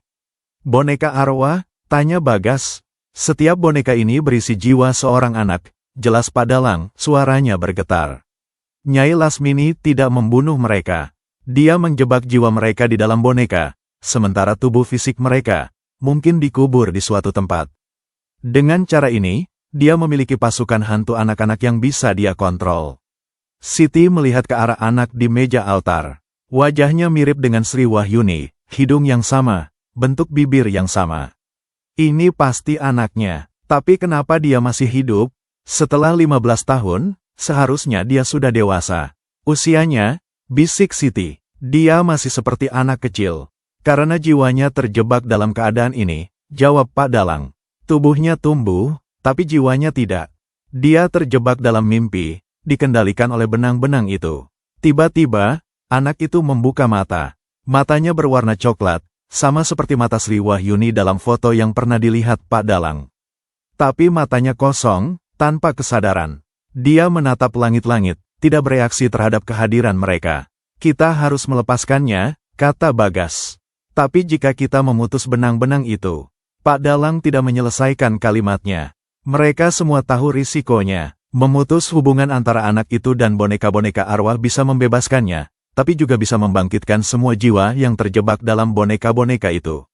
Boneka arwah? Tanya Bagas. Setiap boneka ini berisi jiwa seorang anak, jelas Pak Dalang, suaranya bergetar. Nyai Lasmini tidak membunuh mereka. Dia menjebak jiwa mereka di dalam boneka, sementara tubuh fisik mereka, mungkin dikubur di suatu tempat. Dengan cara ini, dia memiliki pasukan hantu anak-anak yang bisa dia kontrol. Siti melihat ke arah anak di meja altar. Wajahnya mirip dengan Sri Wahyuni, hidung yang sama, bentuk bibir yang sama. Ini pasti anaknya, tapi kenapa dia masih hidup? Setelah 15 tahun, seharusnya dia sudah dewasa. Usianya, bisik Siti, dia masih seperti anak kecil. Karena jiwanya terjebak dalam keadaan ini, jawab Pak Dalang. Tubuhnya tumbuh, tapi jiwanya tidak. Dia terjebak dalam mimpi, dikendalikan oleh benang-benang itu. Tiba-tiba, anak itu membuka mata. Matanya berwarna coklat, sama seperti mata Sri Wahyuni dalam foto yang pernah dilihat Pak Dalang. Tapi matanya kosong, tanpa kesadaran. Dia menatap langit-langit, tidak bereaksi terhadap kehadiran mereka. Kita harus melepaskannya, kata Bagas. Tapi jika kita memutus benang-benang itu, Pak Dalang tidak menyelesaikan kalimatnya. Mereka semua tahu risikonya. Memutus hubungan antara anak itu dan boneka-boneka arwah bisa membebaskannya, tapi juga bisa membangkitkan semua jiwa yang terjebak dalam boneka-boneka itu.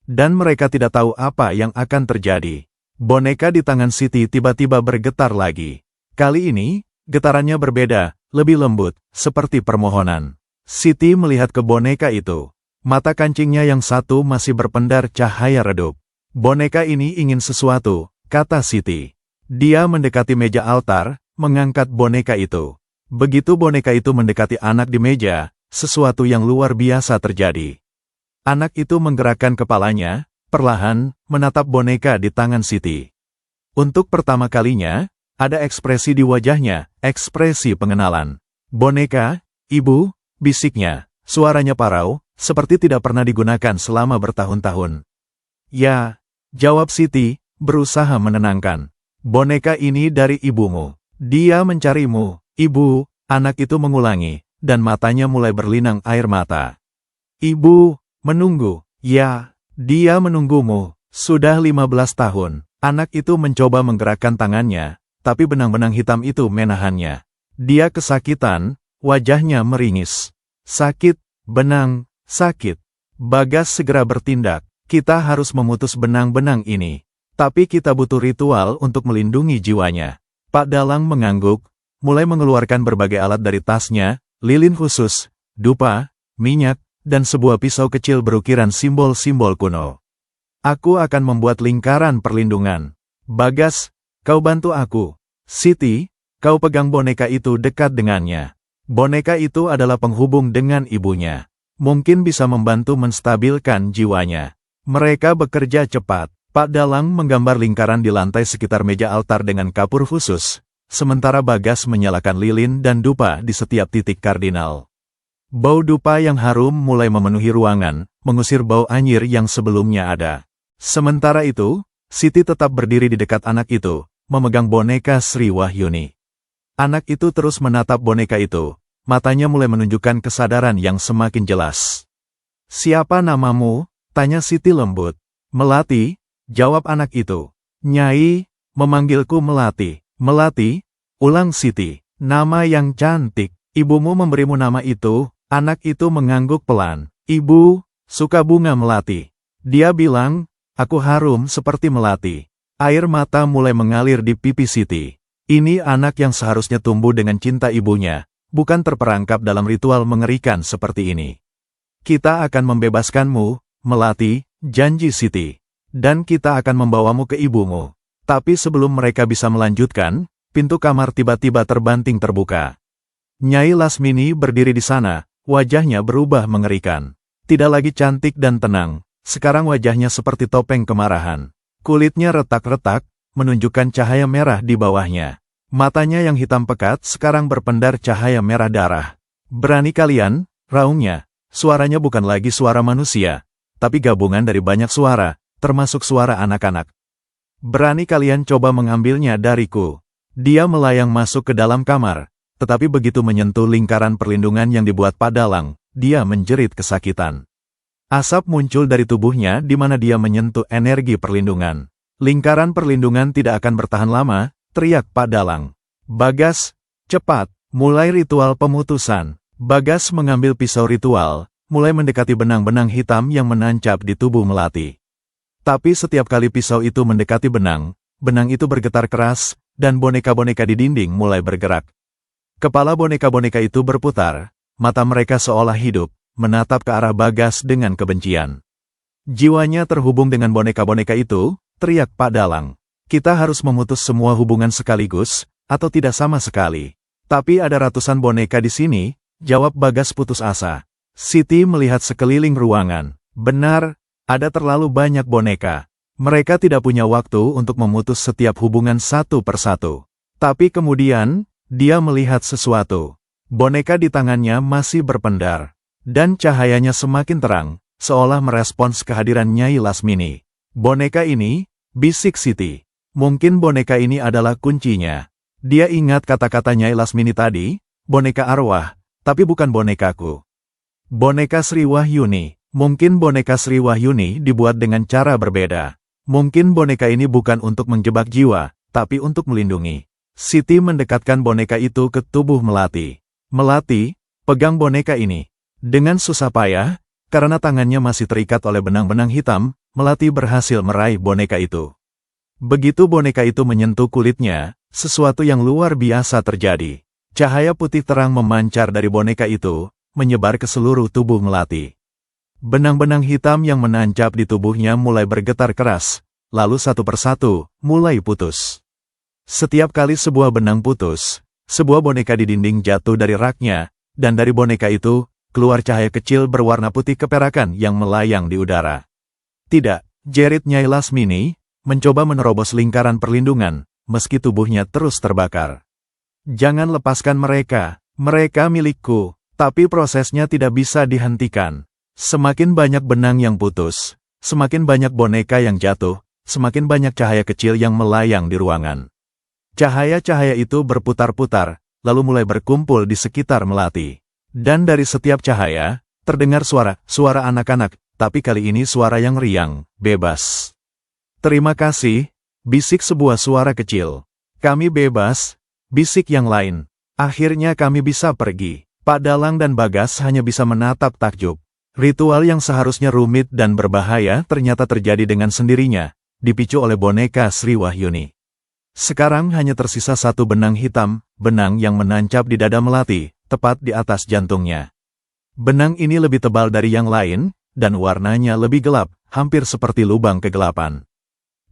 Dan mereka tidak tahu apa yang akan terjadi. Boneka di tangan Siti tiba-tiba bergetar lagi. Kali ini, getarannya berbeda, lebih lembut, seperti permohonan. Siti melihat ke boneka itu. Mata kancingnya yang satu masih berpendar cahaya redup. Boneka ini ingin sesuatu, kata Siti. Dia mendekati meja altar, mengangkat boneka itu. Begitu boneka itu mendekati anak di meja, sesuatu yang luar biasa terjadi. Anak itu menggerakkan kepalanya, perlahan, menatap boneka di tangan Siti. Untuk pertama kalinya, ada ekspresi di wajahnya, ekspresi pengenalan. Boneka, ibu, bisiknya, suaranya parau, seperti tidak pernah digunakan selama bertahun-tahun. Ya, jawab Siti, berusaha menenangkan. Boneka ini dari ibumu. Dia mencarimu, ibu, anak itu mengulangi, dan matanya mulai berlinang air mata. Ibu, menunggu, ya, dia menunggumu, sudah 15 tahun. Anak itu mencoba menggerakkan tangannya, tapi benang-benang hitam itu menahannya. Dia kesakitan, wajahnya meringis. Sakit, benang, sakit. Bagas segera bertindak, kita harus memutus benang-benang ini. Tapi kita butuh ritual untuk melindungi jiwanya. Pak Dalang mengangguk, mulai mengeluarkan berbagai alat dari tasnya, lilin khusus, dupa, minyak, dan sebuah pisau kecil berukiran simbol-simbol kuno. Aku akan membuat lingkaran perlindungan. Bagas, kau bantu aku. Siti, kau pegang boneka itu dekat dengannya. Boneka itu adalah penghubung dengan ibunya. Mungkin bisa membantu menstabilkan jiwanya. Mereka bekerja cepat. Pak Dalang menggambar lingkaran di lantai sekitar meja altar dengan kapur khusus, sementara Bagas menyalakan lilin dan dupa di setiap titik kardinal. Bau dupa yang harum mulai memenuhi ruangan, mengusir bau anyir yang sebelumnya ada. Sementara itu, Siti tetap berdiri di dekat anak itu, memegang boneka Sri Wahyuni. Anak itu terus menatap boneka itu, matanya mulai menunjukkan kesadaran yang semakin jelas. Siapa namamu? Tanya Siti lembut. Melati, jawab anak itu. Nyai, memanggilku Melati. Melati, ulang Siti. Nama yang cantik. Ibumu memberimu nama itu. Anak itu mengangguk pelan. Ibu, suka bunga melati. Dia bilang, aku harum seperti melati. Air mata mulai mengalir di pipi Siti. Ini anak yang seharusnya tumbuh dengan cinta ibunya, bukan terperangkap dalam ritual mengerikan seperti ini. Kita akan membebaskanmu, Melati, janji Siti. Dan kita akan membawamu ke ibumu. Tapi sebelum mereka bisa melanjutkan, pintu kamar tiba-tiba terbanting terbuka. Nyai Lasmini berdiri di sana, wajahnya berubah mengerikan. Tidak lagi cantik dan tenang, sekarang wajahnya seperti topeng kemarahan. Kulitnya retak-retak, menunjukkan cahaya merah di bawahnya. Matanya yang hitam pekat sekarang berpendar cahaya merah darah. Berani kalian, raungnya. Suaranya bukan lagi suara manusia, tapi gabungan dari banyak suara, termasuk suara anak-anak. Berani kalian coba mengambilnya dariku. Dia melayang masuk ke dalam kamar, tetapi begitu menyentuh lingkaran perlindungan yang dibuat Pak Dalang, dia menjerit kesakitan. Asap muncul dari tubuhnya di mana dia menyentuh energi perlindungan. Lingkaran perlindungan tidak akan bertahan lama, teriak Pak Dalang. Bagas, cepat, mulai ritual pemutusan. Bagas mengambil pisau ritual, mulai mendekati benang-benang hitam yang menancap di tubuh Melati. Tapi setiap kali pisau itu mendekati benang, benang itu bergetar keras, dan boneka-boneka di dinding mulai bergerak. Kepala boneka-boneka itu berputar, mata mereka seolah hidup, menatap ke arah Bagas dengan kebencian. Jiwanya terhubung dengan boneka-boneka itu, teriak Pak Dalang. Kita harus memutus semua hubungan sekaligus, atau tidak sama sekali. Tapi ada ratusan boneka di sini, jawab Bagas putus asa. Siti melihat sekeliling ruangan. Benar, ada terlalu banyak boneka. Mereka tidak punya waktu untuk memutus setiap hubungan satu persatu. Tapi kemudian, dia melihat sesuatu. Boneka di tangannya masih berpendar. Dan cahayanya semakin terang, seolah merespons kehadiran Nyai Lasmini. Boneka ini, bisik Siti. Mungkin boneka ini adalah kuncinya. Dia ingat kata-kata Nyai Lasmini tadi, boneka arwah, tapi bukan bonekaku. Boneka Sri Wahyuni. Mungkin boneka Sri Wahyuni dibuat dengan cara berbeda. Mungkin boneka ini bukan untuk menjebak jiwa, tapi untuk melindungi. Siti mendekatkan boneka itu ke tubuh Melati. Melati, pegang boneka ini. Dengan susah payah, karena tangannya masih terikat oleh benang-benang hitam, Melati berhasil meraih boneka itu. Begitu boneka itu menyentuh kulitnya, sesuatu yang luar biasa terjadi. Cahaya putih terang memancar dari boneka itu, menyebar ke seluruh tubuh Melati. Benang-benang hitam yang menancap di tubuhnya mulai bergetar keras, lalu satu persatu, mulai putus. Setiap kali sebuah benang putus, sebuah boneka di dinding jatuh dari raknya, dan dari boneka itu, keluar cahaya kecil berwarna putih keperakan yang melayang di udara. Tidak, jerit Nyai Lasmini, mencoba menerobos lingkaran perlindungan, meski tubuhnya terus terbakar. Jangan lepaskan mereka, mereka milikku, tapi prosesnya tidak bisa dihentikan. Semakin banyak benang yang putus, semakin banyak boneka yang jatuh, semakin banyak cahaya kecil yang melayang di ruangan. Cahaya-cahaya itu berputar-putar, lalu mulai berkumpul di sekitar Melati. Dan dari setiap cahaya, terdengar suara anak-anak, tapi kali ini suara yang riang, bebas. Terima kasih, bisik sebuah suara kecil. Kami bebas, bisik yang lain. Akhirnya kami bisa pergi. Pak Dalang dan Bagas hanya bisa menatap takjub. Ritual yang seharusnya rumit dan berbahaya ternyata terjadi dengan sendirinya, dipicu oleh boneka Sri Wahyuni. Sekarang hanya tersisa satu benang hitam, benang yang menancap di dada Melati, tepat di atas jantungnya. Benang ini lebih tebal dari yang lain, dan warnanya lebih gelap, hampir seperti lubang kegelapan.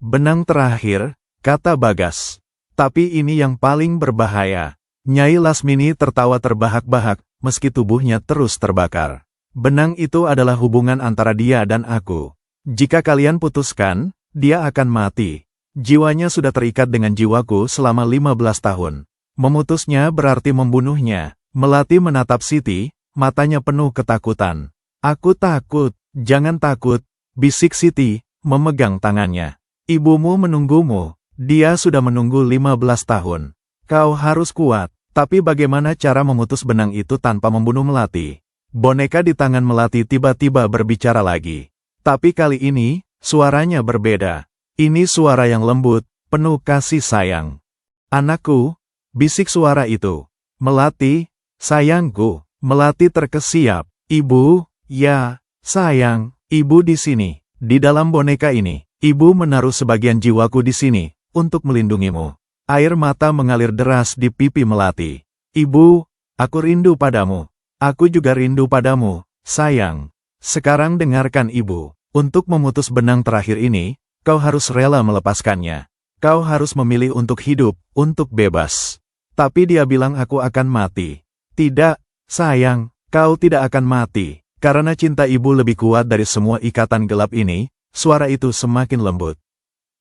Benang terakhir, kata Bagas. Tapi ini yang paling berbahaya. Nyai Lasmini tertawa terbahak-bahak, meski tubuhnya terus terbakar. Benang itu adalah hubungan antara dia dan aku. Jika kalian putuskan, dia akan mati. Jiwanya sudah terikat dengan jiwaku selama 15 tahun. Memutusnya berarti membunuhnya. Melati menatap Siti, matanya penuh ketakutan. Aku takut, jangan takut, bisik Siti, memegang tangannya. Ibumu menunggumu, dia sudah menunggu 15 tahun. Kau harus kuat, tapi bagaimana cara memutus benang itu tanpa membunuh Melati? Boneka di tangan Melati tiba-tiba berbicara lagi. Tapi kali ini, suaranya berbeda. Ini suara yang lembut, penuh kasih sayang. Anakku, bisik suara itu. Melati, sayangku. Melati terkesiap. Ibu, ya, sayang, ibu di sini. Di dalam boneka ini, ibu menaruh sebagian jiwaku di sini, untuk melindungimu. Air mata mengalir deras di pipi Melati. Ibu, aku rindu padamu. Aku juga rindu padamu, sayang. Sekarang dengarkan ibu. Untuk memutus benang terakhir ini, kau harus rela melepaskannya. Kau harus memilih untuk hidup, untuk bebas. Tapi dia bilang aku akan mati. Tidak, sayang, kau tidak akan mati. Karena cinta ibu lebih kuat dari semua ikatan gelap ini, suara itu semakin lembut.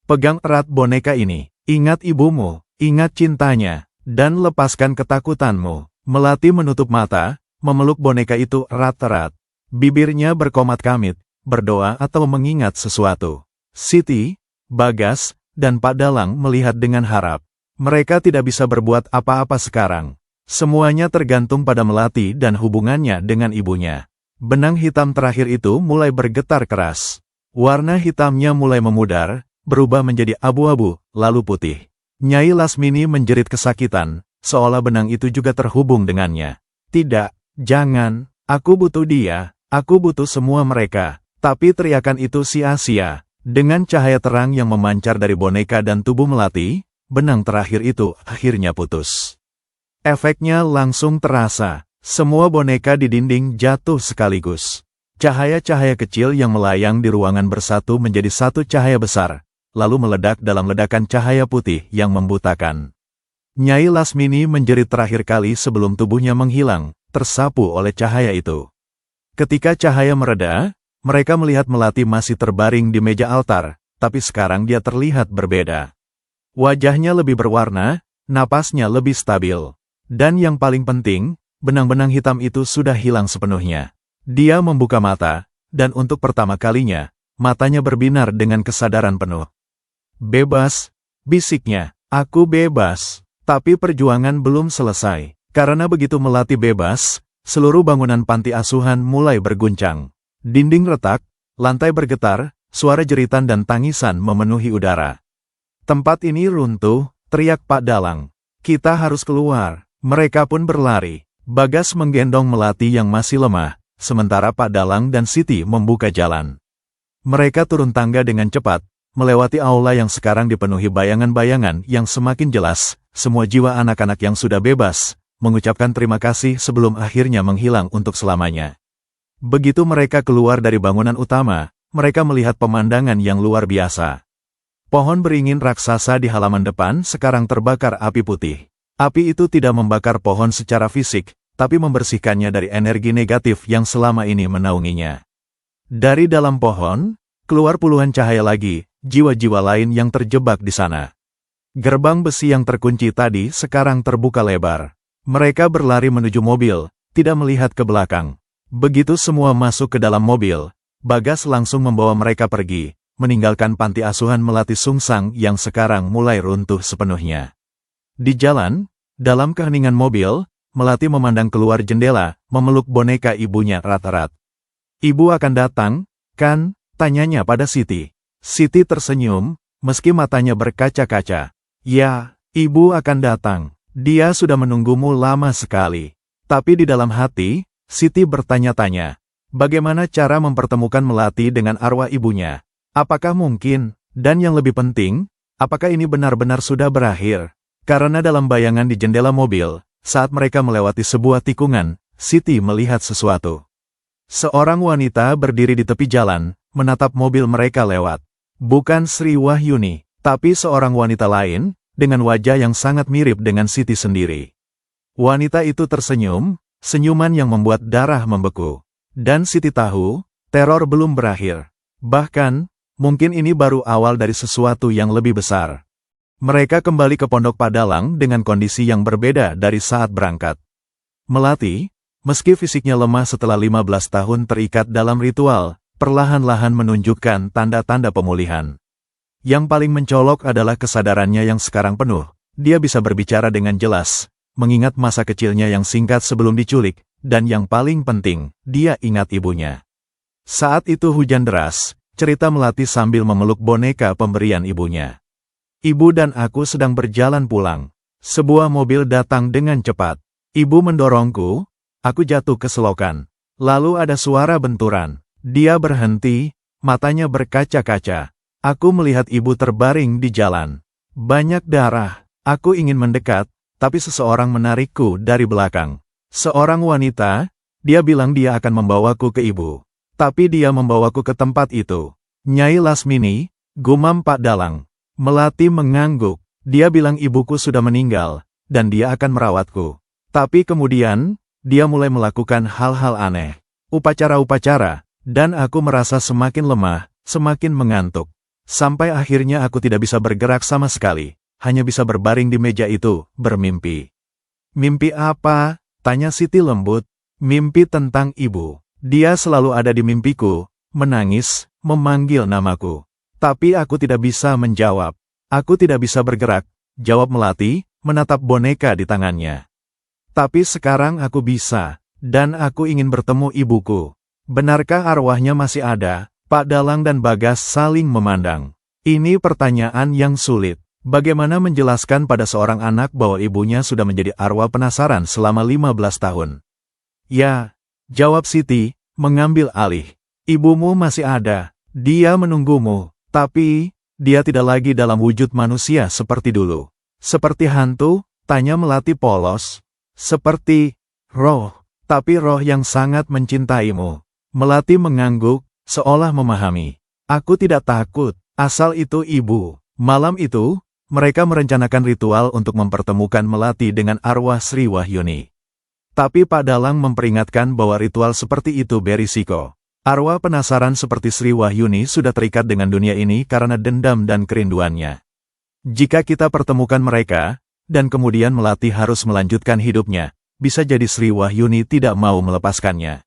Pegang erat boneka ini. Ingat ibumu, ingat cintanya, dan lepaskan ketakutanmu. Melati menutup mata, memeluk boneka itu erat-erat. Bibirnya berkomat kamit, berdoa atau mengingat sesuatu. Siti, Bagas, dan Pak Dalang melihat dengan harap. Mereka tidak bisa berbuat apa-apa sekarang. Semuanya tergantung pada Melati dan hubungannya dengan ibunya. Benang hitam terakhir itu mulai bergetar keras. Warna hitamnya mulai memudar, berubah menjadi abu-abu, lalu putih. Nyai Lasmini menjerit kesakitan, seolah benang itu juga terhubung dengannya. Tidak, jangan, aku butuh dia, aku butuh semua mereka. Tapi teriakan itu sia-sia. Dengan cahaya terang yang memancar dari boneka dan tubuh Melati, benang terakhir itu akhirnya putus. Efeknya langsung terasa. Semua boneka di dinding jatuh sekaligus. Cahaya-cahaya kecil yang melayang di ruangan bersatu menjadi satu cahaya besar, lalu meledak dalam ledakan cahaya putih yang membutakan. Nyai Lasmini menjerit terakhir kali sebelum tubuhnya menghilang, tersapu oleh cahaya itu. Ketika cahaya mereda, mereka melihat Melati masih terbaring di meja altar, tapi sekarang dia terlihat berbeda. Wajahnya lebih berwarna, napasnya lebih stabil. Dan yang paling penting, benang-benang hitam itu sudah hilang sepenuhnya. Dia membuka mata, dan untuk pertama kalinya, matanya berbinar dengan kesadaran penuh. Bebas, bisiknya, aku bebas. Tapi perjuangan belum selesai. Karena begitu Melati bebas, seluruh bangunan panti asuhan mulai berguncang. Dinding retak, lantai bergetar, suara jeritan dan tangisan memenuhi udara. Tempat ini runtuh, teriak Pak Dalang. Kita harus keluar. Mereka pun berlari. Bagas menggendong Melati yang masih lemah, sementara Pak Dalang dan Siti membuka jalan. Mereka turun tangga dengan cepat, melewati aula yang sekarang dipenuhi bayangan-bayangan yang semakin jelas, semua jiwa anak-anak yang sudah bebas, mengucapkan terima kasih sebelum akhirnya menghilang untuk selamanya. Begitu mereka keluar dari bangunan utama, mereka melihat pemandangan yang luar biasa. Pohon beringin raksasa di halaman depan sekarang terbakar api putih. Api itu tidak membakar pohon secara fisik, tapi membersihkannya dari energi negatif yang selama ini menaunginya. Dari dalam pohon, keluar puluhan cahaya lagi, jiwa-jiwa lain yang terjebak di sana. Gerbang besi yang terkunci tadi sekarang terbuka lebar. Mereka berlari menuju mobil, tidak melihat ke belakang. Begitu semua masuk ke dalam mobil, Bagas langsung membawa mereka pergi, meninggalkan panti asuhan Melati Sungsang yang sekarang mulai runtuh sepenuhnya. Di jalan, dalam keheningan mobil, Melati memandang keluar jendela, memeluk boneka ibunya Rat-Rat. "Ibu akan datang, kan?" tanyanya pada Siti. Siti tersenyum, meski matanya berkaca-kaca. "Ya, ibu akan datang. Dia sudah menunggumu lama sekali." Tapi di dalam hati, Siti bertanya-tanya, bagaimana cara mempertemukan Melati dengan arwah ibunya? Apakah mungkin? Dan yang lebih penting, apakah ini benar-benar sudah berakhir? Karena dalam bayangan di jendela mobil, saat mereka melewati sebuah tikungan, Siti melihat sesuatu. Seorang wanita berdiri di tepi jalan, menatap mobil mereka lewat. Bukan Sri Wahyuni, tapi seorang wanita lain, dengan wajah yang sangat mirip dengan Siti sendiri. Wanita itu tersenyum, senyuman yang membuat darah membeku. Dan Siti tahu, teror belum berakhir. Bahkan, mungkin ini baru awal dari sesuatu yang lebih besar. Mereka kembali ke Pondok Padalang dengan kondisi yang berbeda dari saat berangkat. Melati, meski fisiknya lemah setelah 15 tahun terikat dalam ritual, perlahan-lahan menunjukkan tanda-tanda pemulihan. Yang paling mencolok adalah kesadarannya yang sekarang penuh. Dia bisa berbicara dengan jelas, mengingat masa kecilnya yang singkat sebelum diculik, dan yang paling penting, dia ingat ibunya. Saat itu hujan deras, cerita Melati sambil memeluk boneka pemberian ibunya. "Ibu dan aku sedang berjalan pulang. Sebuah mobil datang dengan cepat. Ibu mendorongku, aku jatuh ke selokan. Lalu ada suara benturan. Dia berhenti, matanya berkaca-kaca. Aku melihat ibu terbaring di jalan. Banyak darah. Aku ingin mendekat, tapi seseorang menarikku dari belakang. Seorang wanita, dia bilang dia akan membawaku ke ibu. Tapi dia membawaku ke tempat itu. Nyai Lasmini," gumam Pak Dalang. Melati mengangguk. Dia bilang ibuku sudah meninggal, dan dia akan merawatku. Tapi kemudian, dia mulai melakukan hal-hal aneh. Upacara-upacara. Dan aku merasa semakin lemah, semakin mengantuk. Sampai akhirnya aku tidak bisa bergerak sama sekali, hanya bisa berbaring di meja itu, bermimpi. "Mimpi apa?" tanya Siti lembut. "Mimpi tentang ibu. Dia selalu ada di mimpiku, menangis, memanggil namaku. Tapi aku tidak bisa menjawab. Aku tidak bisa bergerak," jawab Melati, menatap boneka di tangannya. "Tapi sekarang aku bisa, dan aku ingin bertemu ibuku." "Benarkah arwahnya masih ada?" Pak Dalang dan Bagas saling memandang. Ini pertanyaan yang sulit. Bagaimana menjelaskan pada seorang anak bahwa ibunya sudah menjadi arwah penasaran selama 15 tahun? "Ya," jawab Siti, mengambil alih. "Ibumu masih ada. Dia menunggumu. Tapi, dia tidak lagi dalam wujud manusia seperti dulu." "Seperti hantu?" tanya Melati polos. "Seperti roh, tapi roh yang sangat mencintaimu." Melati mengangguk, seolah memahami. "Aku tidak takut, asal itu ibu." Malam itu, mereka merencanakan ritual untuk mempertemukan Melati dengan arwah Sri Wahyuni. Tapi Pak Dalang memperingatkan bahwa ritual seperti itu berisiko. Arwah penasaran seperti Sri Wahyuni sudah terikat dengan dunia ini karena dendam dan kerinduannya. Jika kita pertemukan mereka, dan kemudian Melati harus melanjutkan hidupnya, bisa jadi Sri Wahyuni tidak mau melepaskannya.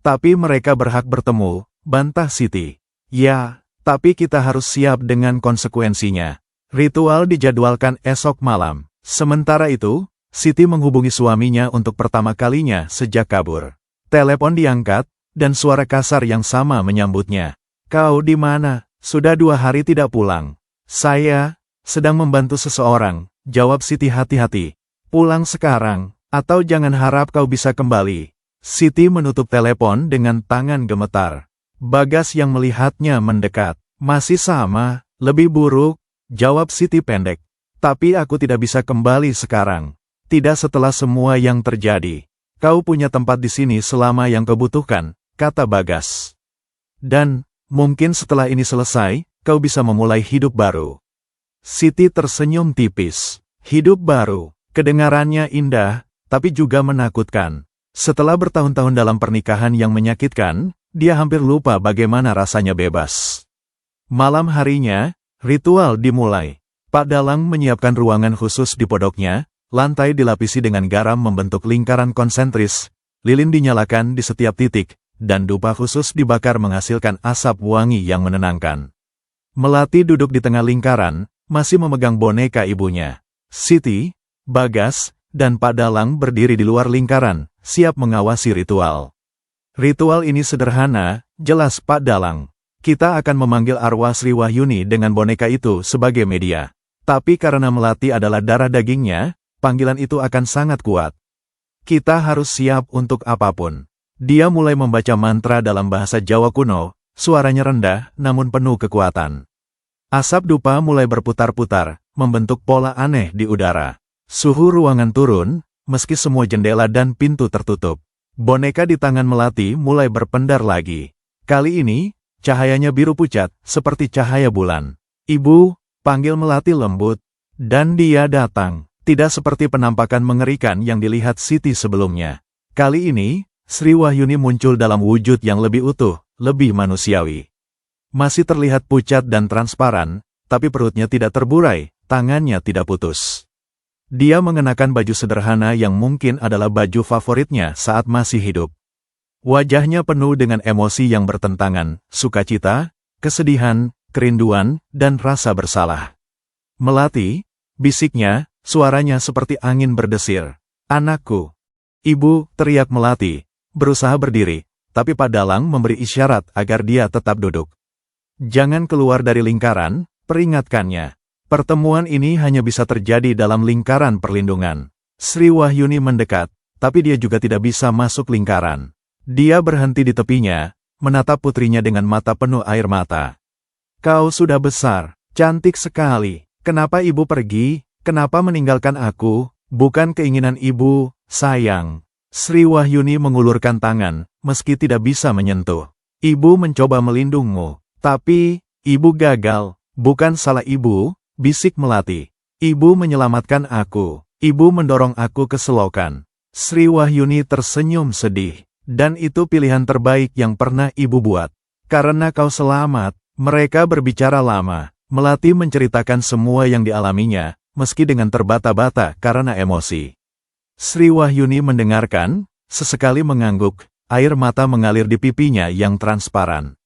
"Tapi mereka berhak bertemu," bantah Siti. "Ya, tapi kita harus siap dengan konsekuensinya." Ritual dijadwalkan esok malam. Sementara itu, Siti menghubungi suaminya untuk pertama kalinya sejak kabur. Telepon diangkat, dan suara kasar yang sama menyambutnya. "Kau di mana? Sudah 2 hari tidak pulang." "Saya sedang membantu seseorang," jawab Siti hati-hati. "Pulang sekarang, atau jangan harap kau bisa kembali." Siti menutup telepon dengan tangan gemetar. Bagas yang melihatnya mendekat. "Masih sama?" Lebih buruk, jawab Siti pendek. Tapi aku tidak bisa kembali sekarang. Tidak setelah semua yang terjadi. Kau punya tempat di sini selama yang kau butuhkan, kata Bagas. Dan, mungkin setelah ini selesai, kau bisa memulai hidup baru. Siti tersenyum tipis. Hidup baru, kedengarannya indah, tapi juga menakutkan. Setelah bertahun-tahun dalam pernikahan yang menyakitkan, dia hampir lupa bagaimana rasanya bebas. Malam harinya, ritual dimulai. Pak Dalang menyiapkan ruangan khusus di podoknya, lantai dilapisi dengan garam membentuk lingkaran konsentris, lilin dinyalakan di setiap titik, dan dupa khusus dibakar menghasilkan asap wangi yang menenangkan. Melati duduk di tengah lingkaran, masih memegang boneka ibunya. Siti, Bagas, dan Pak Dalang berdiri di luar lingkaran, siap mengawasi ritual. Ritual ini sederhana, jelas Pak Dalang. Kita akan memanggil arwah Sri Wahyuni dengan boneka itu sebagai media. Tapi karena Melati adalah darah dagingnya, panggilan itu akan sangat kuat. Kita harus siap untuk apapun. Dia mulai membaca mantra dalam bahasa Jawa kuno, suaranya rendah namun penuh kekuatan. Asap dupa mulai berputar-putar, membentuk pola aneh di udara. Suhu ruangan turun, meski semua jendela dan pintu tertutup. Boneka di tangan Melati mulai berpendar lagi. Kali ini, cahayanya biru pucat, seperti cahaya bulan. Ibu, panggil Melati lembut. Dan dia datang. Tidak seperti penampakan mengerikan yang dilihat Siti sebelumnya. Kali ini, Sri Wahyuni muncul dalam wujud yang lebih utuh, lebih manusiawi. Masih terlihat pucat dan transparan, tapi perutnya tidak terburai, tangannya tidak putus. Dia mengenakan baju sederhana yang mungkin adalah baju favoritnya saat masih hidup. Wajahnya penuh dengan emosi yang bertentangan, sukacita, kesedihan, kerinduan, dan rasa bersalah. Melati, bisiknya, suaranya seperti angin berdesir. Anakku. Ibu, teriak Melati, berusaha berdiri, tapi Pak Dalang memberi isyarat agar dia tetap duduk. Jangan keluar dari lingkaran, peringatkannya. Pertemuan ini hanya bisa terjadi dalam lingkaran perlindungan. Sri Wahyuni mendekat, tapi dia juga tidak bisa masuk lingkaran. Dia berhenti di tepinya, menatap putrinya dengan mata penuh air mata. Kau sudah besar, cantik sekali. Kenapa ibu pergi? Kenapa meninggalkan aku? Bukan keinginan ibu, sayang. Sri Wahyuni mengulurkan tangan, meski tidak bisa menyentuh. Ibu mencoba melindungmu, tapi ibu gagal. Bukan salah ibu, bisik Melati. Ibu menyelamatkan aku. Ibu mendorong aku ke selokan. Sri Wahyuni tersenyum sedih. Dan itu pilihan terbaik yang pernah ibu buat. Karena kau selamat, mereka berbicara lama. Melati menceritakan semua yang dialaminya, meski dengan terbata-bata karena emosi. Sri Wahyuni mendengarkan, sesekali mengangguk, air mata mengalir di pipinya yang transparan.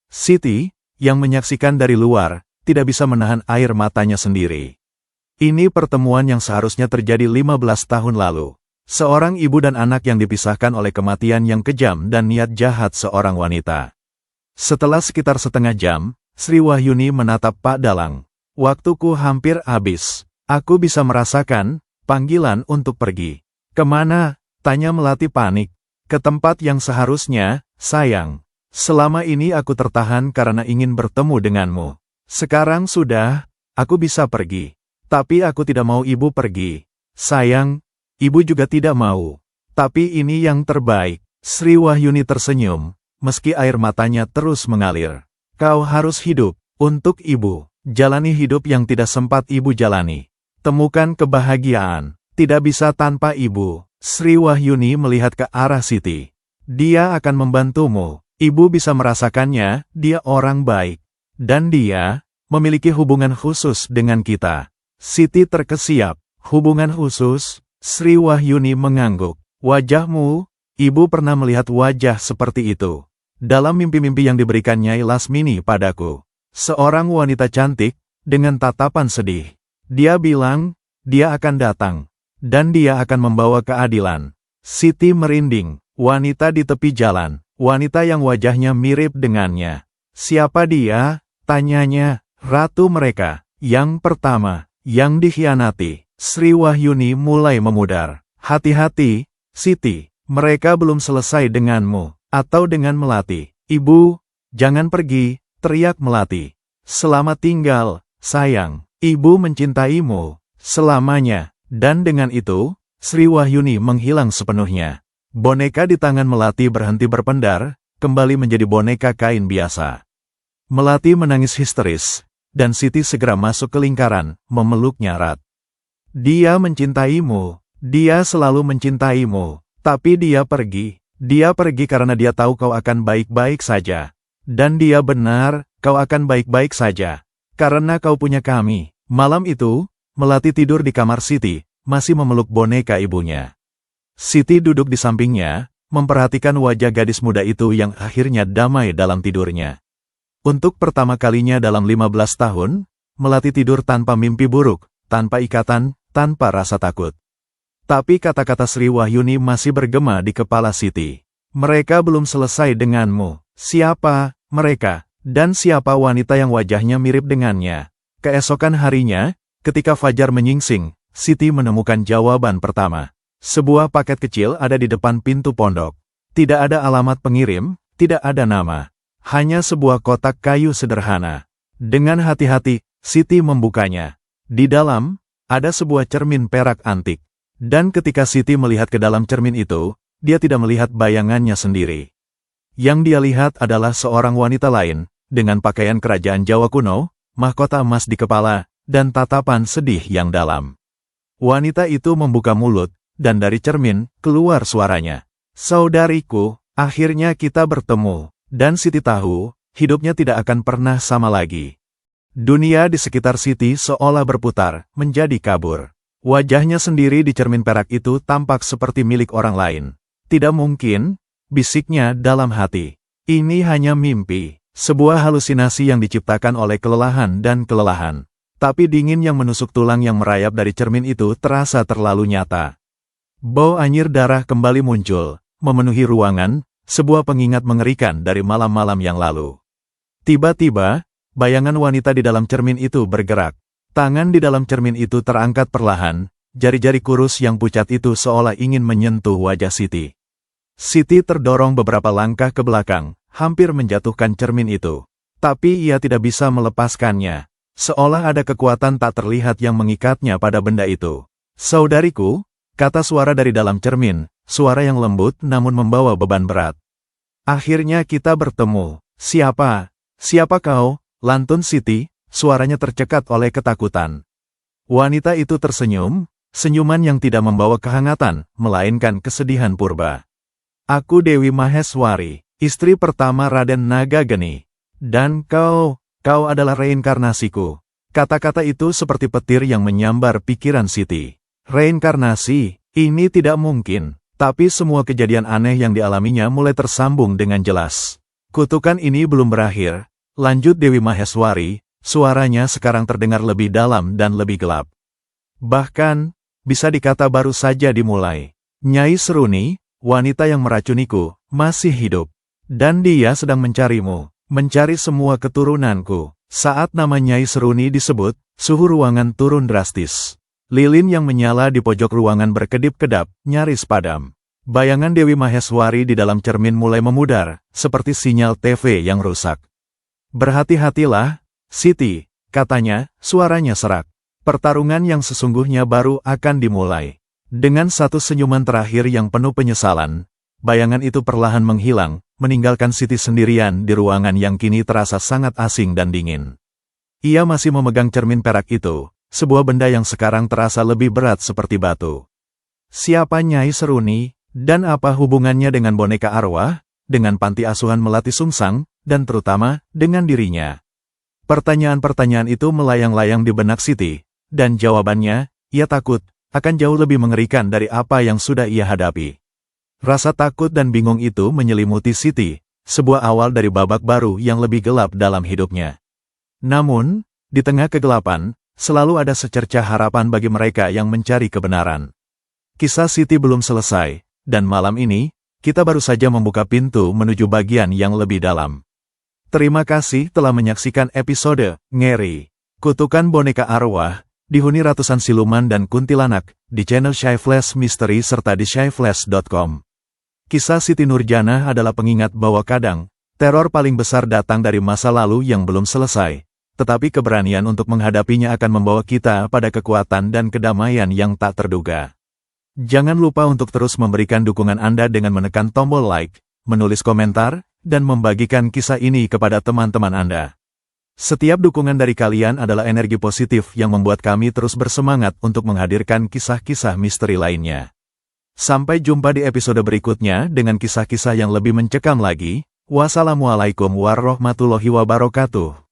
Siti, yang menyaksikan dari luar, tidak bisa menahan air matanya sendiri. Ini pertemuan yang seharusnya terjadi 15 tahun lalu. Seorang ibu dan anak yang dipisahkan oleh kematian yang kejam dan niat jahat seorang wanita. Setelah sekitar setengah jam, Sri Wahyuni menatap Pak Dalang. Waktuku hampir habis. Aku bisa merasakan panggilan untuk pergi. Kemana? Tanya Melati panik. Ke tempat yang seharusnya, sayang. Selama ini aku tertahan karena ingin bertemu denganmu. Sekarang sudah, aku bisa pergi. Tapi aku tidak mau ibu pergi. Sayang, ibu juga tidak mau. Tapi ini yang terbaik. Sri Wahyuni tersenyum, meski air matanya terus mengalir. Kau harus hidup, untuk ibu. Jalani hidup yang tidak sempat ibu jalani. Temukan kebahagiaan. Tidak bisa tanpa ibu. Sri Wahyuni melihat ke arah Siti. Dia akan membantumu. Ibu bisa merasakannya, dia orang baik. Dan dia memiliki hubungan khusus dengan kita. Siti terkesiap. Hubungan khusus? Sri Wahyuni mengangguk. Wajahmu, ibu pernah melihat wajah seperti itu. Dalam mimpi-mimpi yang diberikan Nyai Lasmini padaku. Seorang wanita cantik, dengan tatapan sedih. Dia bilang, dia akan datang. Dan dia akan membawa keadilan. Siti merinding. Wanita di tepi jalan. Wanita yang wajahnya mirip dengannya. Siapa dia? Tanyanya. Ratu mereka. Yang pertama. Yang dikhianati. Sri Wahyuni mulai memudar. Hati-hati, Siti. Mereka belum selesai denganmu. Atau dengan Melati. Ibu, jangan pergi, teriak Melati. Selamat tinggal, sayang. Ibu mencintaimu selamanya. Dan dengan itu, Sri Wahyuni menghilang sepenuhnya. Boneka di tangan Melati berhenti berpendar, kembali menjadi boneka kain biasa. Melati menangis histeris, dan Siti segera masuk ke lingkaran, memeluknya erat. Dia mencintaimu, dia selalu mencintaimu, tapi dia pergi. Dia pergi karena dia tahu kau akan baik-baik saja. Dan dia benar, kau akan baik-baik saja. Karena kau punya kami. Malam itu, Melati tidur di kamar Siti, masih memeluk boneka ibunya. Siti duduk di sampingnya, memperhatikan wajah gadis muda itu yang akhirnya damai dalam tidurnya. Untuk pertama kalinya dalam 15 tahun, Melati tidur tanpa mimpi buruk, tanpa ikatan, tanpa rasa takut. Tapi kata-kata Sri Wahyuni masih bergema di kepala Siti. Mereka belum selesai denganmu. Siapa mereka? Dan siapa wanita yang wajahnya mirip dengannya? Keesokan harinya, ketika fajar menyingsing, Siti menemukan jawaban pertama. Sebuah paket kecil ada di depan pintu pondok. Tidak ada alamat pengirim, tidak ada nama. Hanya sebuah kotak kayu sederhana. Dengan hati-hati, Siti membukanya. Di dalam, ada sebuah cermin perak antik. Dan ketika Siti melihat ke dalam cermin itu, dia tidak melihat bayangannya sendiri. Yang dia lihat adalah seorang wanita lain, dengan pakaian kerajaan Jawa kuno, mahkota emas di kepala, dan tatapan sedih yang dalam. Wanita itu membuka mulut, dan dari cermin, keluar suaranya. Saudariku, akhirnya kita bertemu. Dan Siti tahu, hidupnya tidak akan pernah sama lagi. Dunia di sekitar Siti seolah berputar, menjadi kabur. Wajahnya sendiri di cermin perak itu tampak seperti milik orang lain. Tidak mungkin, bisiknya dalam hati. Ini hanya mimpi, sebuah halusinasi yang diciptakan oleh kelelahan dan kelelahan. Tapi dingin yang menusuk tulang yang merayap dari cermin itu terasa terlalu nyata. Bau anyir darah kembali muncul, memenuhi ruangan, sebuah pengingat mengerikan dari malam-malam yang lalu. Tiba-tiba, bayangan wanita di dalam cermin itu bergerak. Tangan di dalam cermin itu terangkat perlahan, jari-jari kurus yang pucat itu seolah ingin menyentuh wajah Siti. Siti terdorong beberapa langkah ke belakang, hampir menjatuhkan cermin itu. Tapi ia tidak bisa melepaskannya. Seolah ada kekuatan tak terlihat yang mengikatnya pada benda itu. Saudariku, kata suara dari dalam cermin, suara yang lembut namun membawa beban berat. Akhirnya kita bertemu. Siapa? Siapa kau? Lantun Siti, suaranya tercekat oleh ketakutan. Wanita itu tersenyum, senyuman yang tidak membawa kehangatan, melainkan kesedihan purba. Aku Dewi Maheswari, istri pertama Raden Nagageni. Dan kau adalah reinkarnasiku. Kata-kata itu seperti petir yang menyambar pikiran Siti. Reinkarnasi, ini tidak mungkin. Tapi semua kejadian aneh yang dialaminya mulai tersambung dengan jelas. Kutukan ini belum berakhir, lanjut Dewi Maheswari, suaranya sekarang terdengar lebih dalam dan lebih gelap. Bahkan, bisa dikata baru saja dimulai. Nyai Seruni, wanita yang meracuniku, masih hidup. Dan dia sedang mencarimu, mencari semua keturunanku. Saat nama Nyai Seruni disebut, suhu ruangan turun drastis. Lilin yang menyala di pojok ruangan berkedip-kedap, nyaris padam. Bayangan Dewi Maheswari di dalam cermin mulai memudar, seperti sinyal TV yang rusak. Berhati-hatilah, Siti, katanya, suaranya serak. Pertarungan yang sesungguhnya baru akan dimulai. Dengan satu senyuman terakhir yang penuh penyesalan, bayangan itu perlahan menghilang, meninggalkan Siti sendirian di ruangan yang kini terasa sangat asing dan dingin. Ia masih memegang cermin perak itu, sebuah benda yang sekarang terasa lebih berat seperti batu. Siapa Nyai Seruni, dan apa hubungannya dengan boneka arwah, dengan panti asuhan Melati Sungsang, dan terutama, dengan dirinya? Pertanyaan-pertanyaan itu melayang-layang di benak Siti, dan jawabannya, ia takut, akan jauh lebih mengerikan dari apa yang sudah ia hadapi. Rasa takut dan bingung itu menyelimuti Siti, sebuah awal dari babak baru yang lebih gelap dalam hidupnya. Namun, di tengah kegelapan, selalu ada secercah harapan bagi mereka yang mencari kebenaran. Kisah Siti belum selesai, dan malam ini, kita baru saja membuka pintu menuju bagian yang lebih dalam. Terima kasih telah menyaksikan episode Ngeri, Kutukan Boneka Arwah, dihuni ratusan siluman dan kuntilanak, di channel Shy Flash Mystery serta di shyflash.com. Kisah Siti Nurjana adalah pengingat bahwa kadang, teror paling besar datang dari masa lalu yang belum selesai, tetapi keberanian untuk menghadapinya akan membawa kita pada kekuatan dan kedamaian yang tak terduga. Jangan lupa untuk terus memberikan dukungan Anda dengan menekan tombol like, menulis komentar, dan membagikan kisah ini kepada teman-teman Anda. Setiap dukungan dari kalian adalah energi positif yang membuat kami terus bersemangat untuk menghadirkan kisah-kisah misteri lainnya. Sampai jumpa di episode berikutnya dengan kisah-kisah yang lebih mencekam lagi. Wassalamualaikum warahmatullahi wabarakatuh.